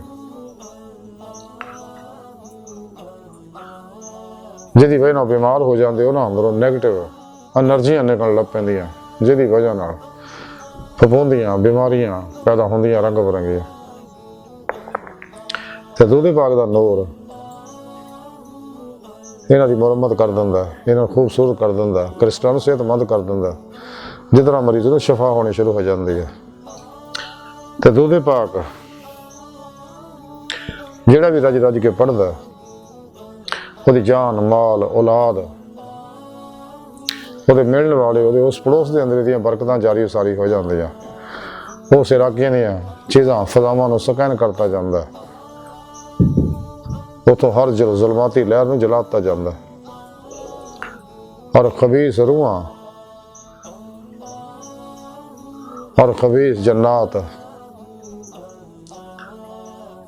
जिहदी वजह नाल बीमार हो जाते उन्हां अंदरों नैगेटिव एनर्जियां निकल लग पैंदियां, जिहदी वजह नाल फफूंदियां बीमारियां पैदा होंदियां रंग बरंगियां। ते दरूद पाक दा नूर इन्हां दी मुरम्मत कर दिंदा, इन्हां नूं खूबसूरत कर दिंदा, क्रिस्टलां नूं सेहतमंद कर दिंदा, जिस तरह मरीज़ नूं शफा होनी शुरू हो जाती है। ते दरूद पाक जिहड़ा भी रज रज के पढ़दा ਉਹਦੀ जान माल औलाद ਉਹਦੇ मिलने वाले ਉਹਦੇ उस पड़ोस के अंदर ਦੀਆਂ बरकतां जारी सारी हो जांदियां, उस इलाके ਦੀਆਂ चीज़ां फज़ावां नूं ਸਕੈਨ करता जांदा, उतों हर जुल्माती लहर नूं जला दित्ता जांदा और खबीस रूहां और खबीस जन्नात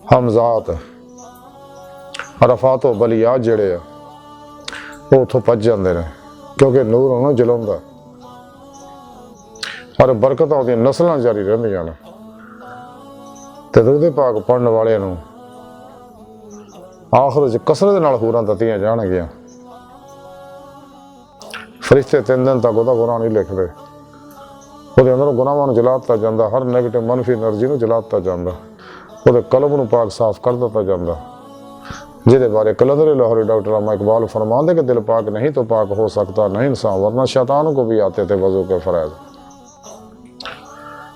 हमजात ਅਰਾਫਾਤ ਤੋਂ ਬਲੀਆਤ ਜਿਹੜੇ ਆ ਉਹ ਉੱਥੋਂ ਭੱਜ ਜਾਂਦੇ ਨੇ, ਕਿਉਂਕਿ ਨੂਰ ਉਹਨੂੰ ਜਲਾਉਂਦਾ ਔਰ ਬਰਕਤਾਂ ਉਹਦੀਆਂ ਨਸਲਾਂ ਜਾਰੀ ਰਹਿੰਦੀਆਂ ਨੇ। ਤੇ ਦਰੂਦ ਪਾਕ ਪੜ੍ਹਨ ਵਾਲਿਆਂ ਨੂੰ ਆਖਰ 'ਚ ਕਸਰਤ ਨਾਲ ਹੂਰਾਂ ਦਿੱਤੀਆਂ ਜਾਣਗੀਆਂ। ਫਰਿਸ਼ਤੇ 3 ਦਿਨ ਤੱਕ ਉਹਦਾ ਗੁਨਾਹ ਨਹੀਂ ਲਿਖਦੇ, ਉਹਦੇ ਅੰਦਰੋਂ ਗੁਨਾਹਾਂ ਨੂੰ ਜਲਾ ਦਿੱਤਾ ਜਾਂਦਾ, ਹਰ ਨੈਗੇਟਿਵ ਮਨਫੀ એનર્ਜੀ ਨੂੰ ਜਲਾ ਦਿੱਤਾ ਜਾਂਦਾ, ਉਹਦੇ ਕਲਬ ਨੂੰ ਪਾਕ ਸਾਫ਼ ਕਰ ਦਿੱਤਾ ਜਾਂਦਾ, ਜਿਹਦੇ ਬਾਰੇ ਕਲੰਦਰ ਲਾਹੌਰੀ डॉक्टर अल्लामा इकबाल फरमाते कि दिल पाक नहीं तो पाक हो सकता नहीं इंसान, वरना शैतान को भी आते थे वजू के फरैज़।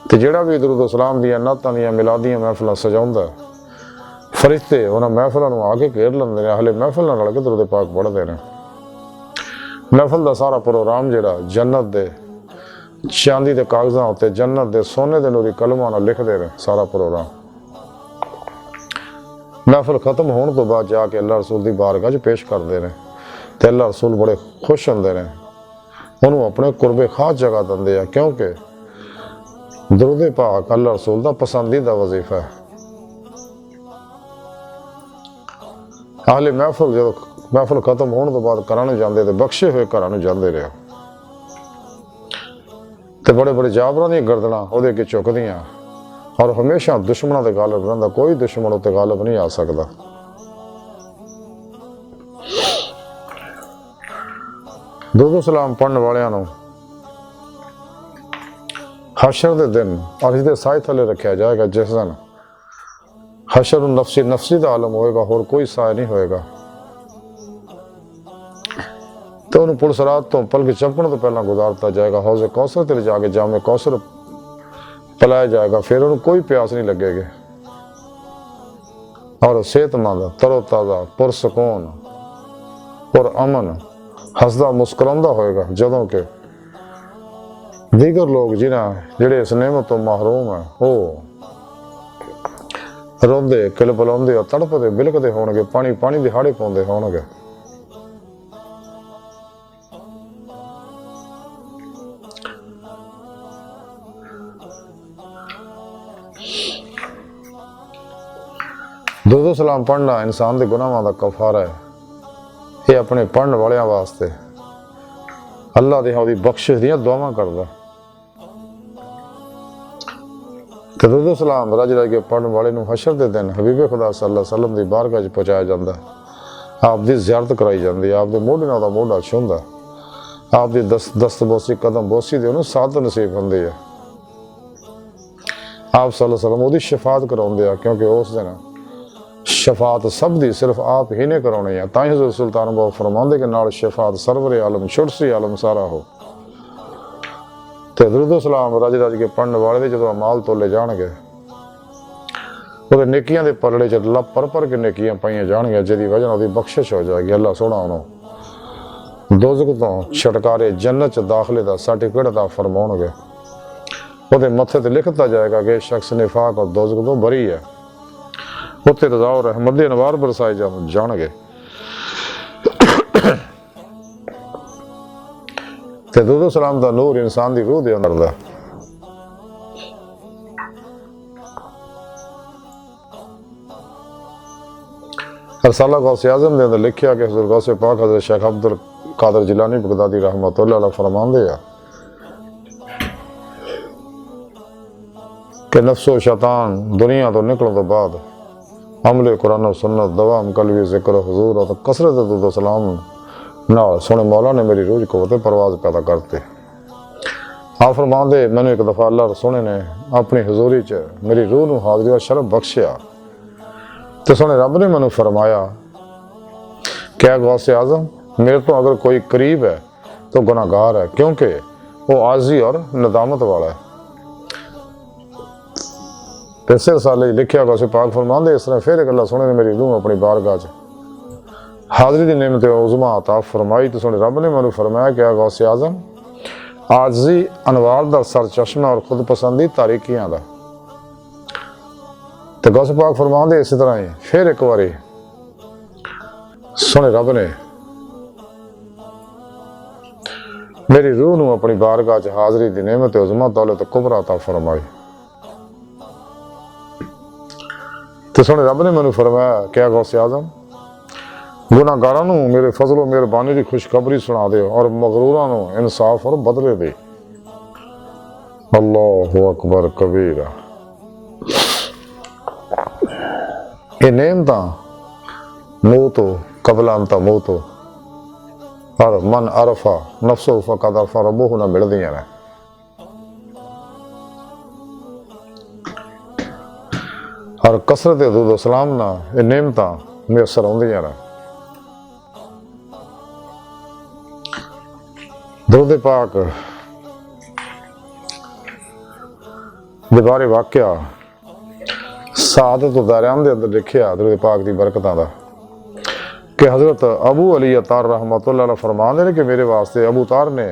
तो ਜਿਹੜਾ ਵੀ ਦਰੂਦ ਸਲਾਮ ਦੀਆਂ ਨਾਤਾਂ ਦੀਆਂ ਮਿਲਾਦੀਆਂ ਮਹਿਫਲਾਂ ਸਜਾਉਂਦਾ, ਫਰਿਸ਼ਤੇ ਉਹਨਾਂ ਮਹਿਫਲਾਂ ਨੂੰ ਆ ਕੇ ਘੇਰ ਲੈਂਦੇ ਨੇ, ਹਲੇ ਮਹਿਫਲ ਨਾਲ ਰਲ ਕੇ ਦਰੂਦ ਪਾਕ ਪੜ੍ਹਦੇ ਨੇ। ਮਹਿਫਲ ਦਾ ਸਾਰਾ ਪ੍ਰੋਗਰਾਮ ਜਿਹੜਾ ਜੰਨਤ ਦੇ ਚਾਂਦੀ ਦੇ ਕਾਗਜ਼ਾਂ ਉੱਤੇ ਜੰਨਤ ਦੇ ਸੋਨੇ ਦੇ ਨੂਰੀ ਕਲਮਾਂ ਨਾਲ ਲਿਖਦੇ ਨੇ ਸਾਰਾ ਪ੍ਰੋਗਰਾਮ। महफिल खत्म होने तो बाद जाके अल्लाह रसूल की बारगाह च पेश करते हैं तो अल्लाह रसूल बड़े खुश होंगे ने, उन्होंने अपने कुरबे खास जगह देंगे हैं, क्योंकि दरूद पाक अल्लाह रसूल का पसंदीदा वजीफा है। हाले महफिल जो महफिल खत्म होने तो बाद घर जाते तो बख्शे हुए घर जाते रहे तो बड़े बड़े जाबरां दी गर्दनां उहदे अगे झुकदियां और हमेशा दुश्मनों के गालिब रहता, कोई दुश्मन उत्ते गालिब नहीं आ सकता। दुरूद सलाम पढ़ने वालियां नूं हशर दे दिन और इसके साए थले रखा जाएगा, जिस दिन हशर नफसी नफसी का आलम होएगा, होर कोई साए नहीं होएगा। तो उन्हें पुलिस रात तो पल के चपकण तो पहला गुजारता जाएगा, हौज़े कौसर ते जाके जामे कौसर पिलाया जाएगा, फिर उन्हें कोई प्यास नहीं लगेगी और सेहतमंद तरोताज़ा पुरसकून और अमन हसदा मुस्कुरांदा होएगा, जदों के दीगर लोग जिन्हें जिहड़े इस नेमत तो महरूम है वो रोंदे किलपलाउंदे और तड़पदे बिलकदे होणगे, पानी पानी दे हाड़े पाउंदे होणगे। दुरूद सलाम पढ़ना इंसान के गुनाहों का कफारा है। ये अपने पढ़ने वालियां वास्ते अल्लाह दे ओदी बख्शिश दियां दुआवां करदा। दुरूद सलाम रज रज के पढ़ने वाले नूं हशर दे दिन हबीबे खुदा सल्लल्लाहु अलैहि वसल्लम दी बारगाह च पहुंचाया जांदा, आप दी ज़ियारत कराई जांदी, आप दे मोढे नाल दा मोढा छूंदा, आप दी दस्तबोसी कदम बोसी दे उहनूं साथ नसीब हुंदी है। आप सल्लल्लाहु अलैहि वसल्लम ओदी शफात कराउंदे आ, क्योंकि उस दिन शफात सब दी सिर्फ आप ही ने करानी है। तां ही हज़रत सुल्तान बाबू फरमांदे कि नाल शफात सरवर आलम छुटसी आलम सारा हो। तो दुरूद सलाम रज रज के पढ़ने वाले दे जदों अमाल तोले जाणगे, ਉਹਦੇ नेकियां दे पलड़े च लप पर के नेकियां पाईयां जाणगियां, जिहदी वजह नाल ਉਹਦੀ बख्शिश हो जाएगी। अल्लाह सोहना ਉਹਨੂੰ दोज़ख तो छटकारे जन्नत च दाखिले दा सर्टिफिकेट अता फरमाउणगे। ਉਹਦੇ मत्थे ते लिख दित्ता जाएगा कि शख्स निफाक और दोज़ख तो बरी है, उत्थे रज़ा और रहमत दे अनवार बरसाए जाणगे। ते दुरूद सलाम दा नूर इंसान दी रूह दे अंदर दा रसाला गौसे आज़म दे अंदर लिखिया कि हुज़ूर गौसे पाक हज़रत शेख अब्दुल कादिर जिलानी बगदादी रहमतुल्लाह अलैह फरमांदे आ कि नफ्सो शैतान दुनिया तो निकलने तो बाद अमले कुरान और सुन्नत दवाम कलवी ज़िक्र हुज़ूर और कसरत दुरूद सलाम नाल सोने मौला ने मेरी रूह को परवाज़ पैदा करते। आप फरमांदे मैंने एक दफ़ा अल्लाह सोने ने अपनी हजूरी च मेरी रूह नूं हाज़री और शरफ बख्शिया, तो सोने रब ने मैनू फरमाया क्या गौसे आज़म मेरे तो अगर कोई करीब है तो गुनाहगार है, क्योंकि वो आजी और नदामत वाला है। इस साले लिखिया गौसे पाक फरमांदे इस तरह फिर एक अल्लाह सोने ने मेरी रूह अपनी बारगाह च हाज़री दी नेमत उज़मा अता फरमाई, तो सोने रब ने मैनू फरमाया क्या गौसे आज़म आजी अनवार दा सर चश्मा और खुद पसंदी तारीकियां दा। तो गौसे पाक फरमांदे इस तरह ही फिर एक बारी सोने रब ने मेरी रूह नूं अपनी बारगाह च हाज़री दी नेमत उज़मा दौलत कुबरा अता फरमाई। तो सोने रब ने मैनू फरमाया क्या गौसे आज़म ਗੁਨਾਹਗਾਰਾਂ ਨੂੰ ਮੇਰੇ ਫਜ਼ਲ ਮਿਹਰਬਾਨੀ ਦੀ ਖੁਸ਼ਖਬਰੀ ਸੁਣਾ ਦੇ ਔਰ ਮਗਰੂਰਾਂ ਨੂੰ ਇਨਸਾਫ ਔਰ ਬਦਲੇ ਦੇ। ਅੱਲਾਹੁ ਅਕਬਰ ਕਬੀਰਾ। ਇਹ ਨੇਮਤਾਂ ਮੌਤ ਕਬਲ ਅੰਤ ਮੌਤ ਹਰ ਮਨ ਅਰਫਾ ਨਫਸੋ ਫਕਦ ਅਰਫਾ ਰੱਬਹੁ ਨਾਲ ਮਿਲਦੀਆਂ ਨੇ। ਔਰ ਕਸਰਤ ਦਰੂਦ ਸਲਾਮ ਨਾਲ ਇਹ ਨੇਮਤਾਂ ਮੁਯੱਸਰ ਆਉਂਦੀਆਂ ਨੇ। ਦਰੂਦ ਪਾਕ ਦੇ ਬਾਰੇ ਵਾਕਿਆ ਸਾਦਤ ਉਦਾਰਿਆਂ ਦੇ ਅੰਦਰ ਲਿਖਿਆ ਦਰੂਦ ਪਾਕ ਦੀ ਬਰਕਤਾਂ ਦਾ ਕਿ हज़रत अबू अली अतार रहमतुल्लाह अलैह फरमाते हैं कि मेरे वास्ते अबू तार ने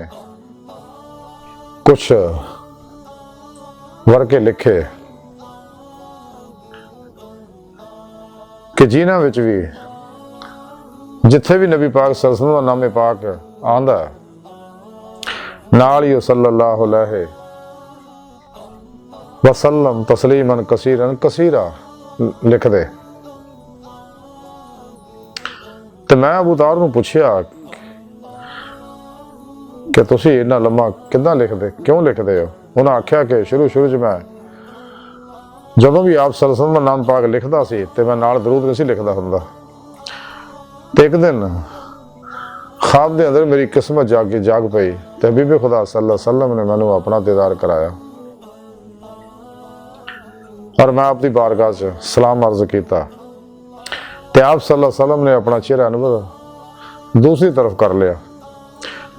कुछ वर्के लिखे कि जिन्हां विच भी जिथे भी नबी पाक सल्लल्लाहु अलैहि वसल्लम दा नामे पाक आंदा नाल ही सल्लल्लाहु अलैहि वसल्लम तस्लीमन कसीरन कसीरा लिख दे। तो मैं अबू तार नूं पुछया कि तुसीं इन्ना लम्मा किदां लिखदे क्यों लिखदे हो? उन्हें आख्या कि शुरू च मैं जदों भी आप सल्लल्लाहु अलैहि वसल्लम दा नाम पाक लिखदा सी ते मैं नाल दरूद नहीं सी लिखदा हुंदा। ते एक दिन ख्वाब दे अंदर मेरी किस्मत जाग पई ते हबीब खुदा सल्लल्लाहु अलैहि वसल्लम ने मैनूं अपना दीदार कराया और मैं अपनी बारगाह च सलाम अर्ज किया ते आप सल्लल्लाहु अलैहि वसल्लम ने अपना चेहरा अनवर दूसरी तरफ कर लिया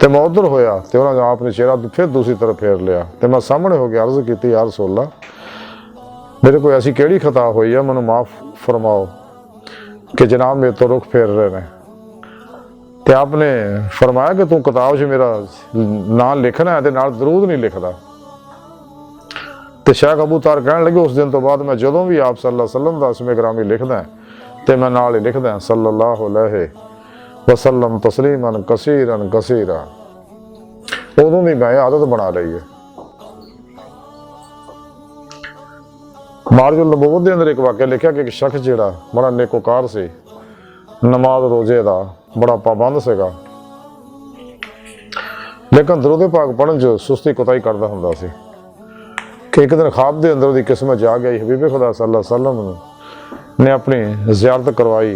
ते मैं उधर होया ते उन्होंने आपने चेहरा फिर दूसरी तरफ फेर लिया ते मैं सामने हो गया अर्ज की या रसूल अल्लाह मेरे कोई ऐसी केड़ी खता हुई है मैनूं माफ़ फरमाओ कि जनाब मेरे तो रुख फेर रहे हैं। ते आपने फरमाया कि तू किताब च मेरा नाम लिखना है ते नाल दरूद नहीं लिखदा। ते शेख अबू तार कहन लगे उस दिन तो बाद मैं जदों भी आप सल्लल्लाहु अलैहि वसल्लम दा इसमें ग्रामी लिखदा ते मैं नाल ही लिखदा सल्लल्लाहु अलैहि वसल्लम तस्लीमन कसीरन कसीरा। उदों भी मैं आदत बना ली है। मारजुल नबूवत दे अंदर एक वाक़या लिखा कि एक शख्स जिहड़ा बड़ा नेकोकार से नमाज रोजे का बड़ा पाबंद सेगा लेकिन दरूद पाक पढ़न च सुस्ती कोताही करदा हुंदा सी कि एक दिन ख्वाब दे अंदर उहदी किस्मत जा गई हबीब खुदा सल्लल्लाहु अलैहि वसल्लम ने अपनी ज़ियारत करवाई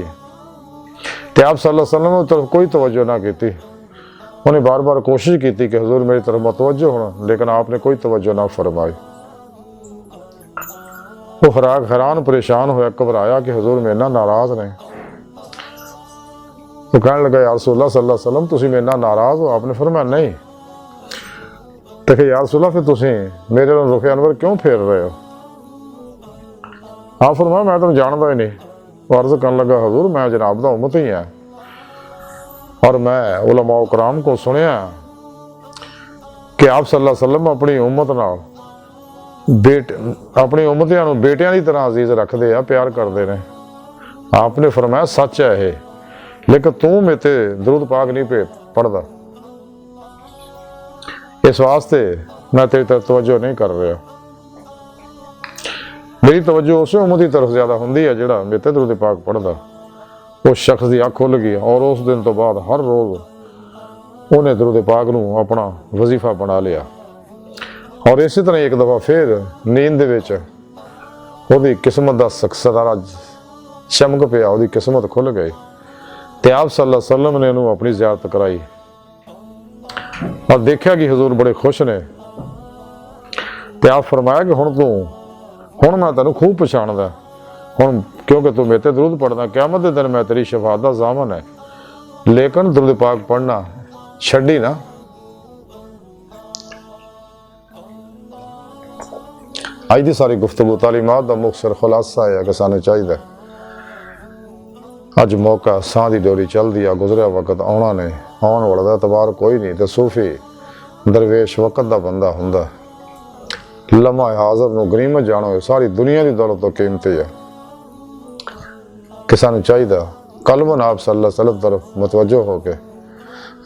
तो आप सल्लल्लाहु अलैहि वसल्लम की तरफ कोई तवज्जो ना की। उन्हें बार बार कोशिश की कि हुजूर मेरी तरफ मतवज्जो होना लेकिन आपने कोई तवज्जो ना फरमाई। वो हैरान परेशान होया घबराया कि हुजूर मेरे नाल नाराज़ ने। वो कहने लगा या रसूल अल्लाह सल्लल्लाहु अलैहि वसल्लम तुसीं मेरे नाल नाराज़ हो? आपने फरमाया नहीं। तो कि या रसूल अल्लाह फिर तुसीं मेरे नाल रुख अनवर क्यों फेर रहे हो? आप फरमाया मैं तुम जानता ही नहीं। वो अर्ज करने लगा हुजूर मैं जनाब दा उम्मत ही है और मैं उलमा कराम को सुनिया कि आप सल्लल्लाहु अलैहि वसल्लम अपनी उम्मत नाल अपनी उम्मतियां नूं बेटियां की तरह अजीज रखते हैं प्यार करते हैं। आपने फरमाया सच है ये लेकिन तू मेरे ते दरूद पाक नहीं पढ़दा इस वास्ते मैं तेरी तरफ तवज्जो नहीं कर रहा। मेरी तवज्जो उस उम्मत की तरफ ज्यादा होंदी है जिहड़ा मेरे ते दरूद पाक पढ़दा। उस शख्स की अख खुल गई और उस दिन तो बाद हर रोज़ उन्हें दरूद पाक नूं अपना वजीफा बना लिया और इसी तरह एक दफ़ा फिर नींद दे विच उहदी किस्मत दा सितारा चमक पिया उहदी किस्मत खुल गई ते आप सल्लल्लाहु अलैहि वसल्लम ने उन्होंने अपनी ज़ियारत कराई और देखा कि हुजूर बड़े खुश ने। ते आप फरमाया कि हुण मैं तैनूं खूब पछाणदा हुण क्योंकि तू मेरे ते दरूद पढ़दा क़यामत दे दिन मैं तेरी शफाअत दा ज़ामन है लेकिन दरूद पाक पढ़ना छड्डी ना। अज की सारी गुफ्तगू तालीमात का मुख्तसर खुलासा है कि सानू चाहिए अज मौका साह की डोरी चलती है गुजरिया वक्त आना ने आने वाला एतबार कोई नहीं तो सूफी दरवेश वक्त का बंदा हुंदा लम्हा आज़म नूं गनीमत जानो सारी दुनिया की दौलत तो कीमती है कि सानू चाहिए कलबन आप सल्लल्लाहु अलैहि वसल्लम तरफ मुतवज्जो होके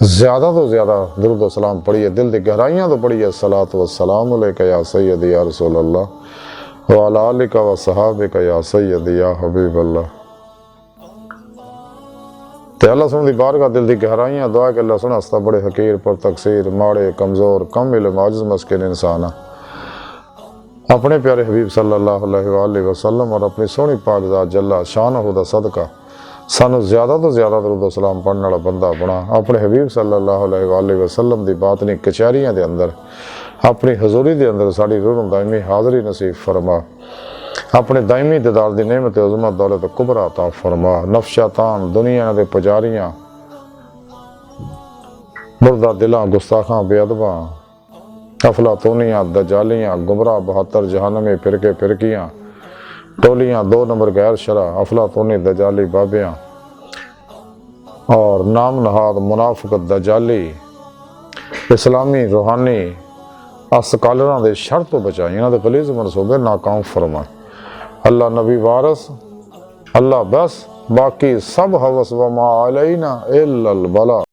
ज़्यादा तो ज़्यादा दुरूद व सलाम पढ़िए दिल की गहराइयाँ तो पढ़िए सलात व सलाम अलैका या सय्यदी या रसूल अल्लाह व अला आलिका व सहाबिका या सय्यदी या हबीब अल्लाह। ते अल्लाह सुन दी बारगाह दिल दी गहराइयां दुआ कि अल्लाह सुन हस्ता बड़े हकीर पर तकसीर माड़े कमज़ोर कम इल्म आजिज़ मस्किन इंसान अपने प्यारे हबीब सल्लल्लाहु अलैहि वसल्लम और अपनी सोहनी पाक ज़ात जल्ला शानहू दा सदका सानू ज़्यादा तो ज़्यादा दरूद सलाम पढ़ने वाला बंदा बना। अपने हबीब सल्लल्लाहु अलैहि वसल्लम दी बातनी कचहरियां दे अंदर अपनी हजूरी दे अंदर साड़ी रूह नूं दायमी हाज़री नसीब फरमा। अपने दायमी दीदार दी नेमत अज़मत दौलत कुबरा अता फरमा। नफ्शातान दुनिया दे पुजारियां मुर्दा दिलां गुस्ताखां बेअदबां अफलातूनियां दजालियां गुमराह बहत्तर जहानमी फिरके फिरकियां टोलियां 2 नंबर गैर शरा अफलातूनी दजाली बाबियां और नाम नहाद मुनाफिक दजाली इस्लामी रूहानी अस्कालरां दे शर तो बचाई इन्हां दे गलीज़ मनसूबे नाकाम फरमा। अल्लाह नबी वारस अल्लाह बस बाकी सब हवस व मा अलैना इल्लल बला।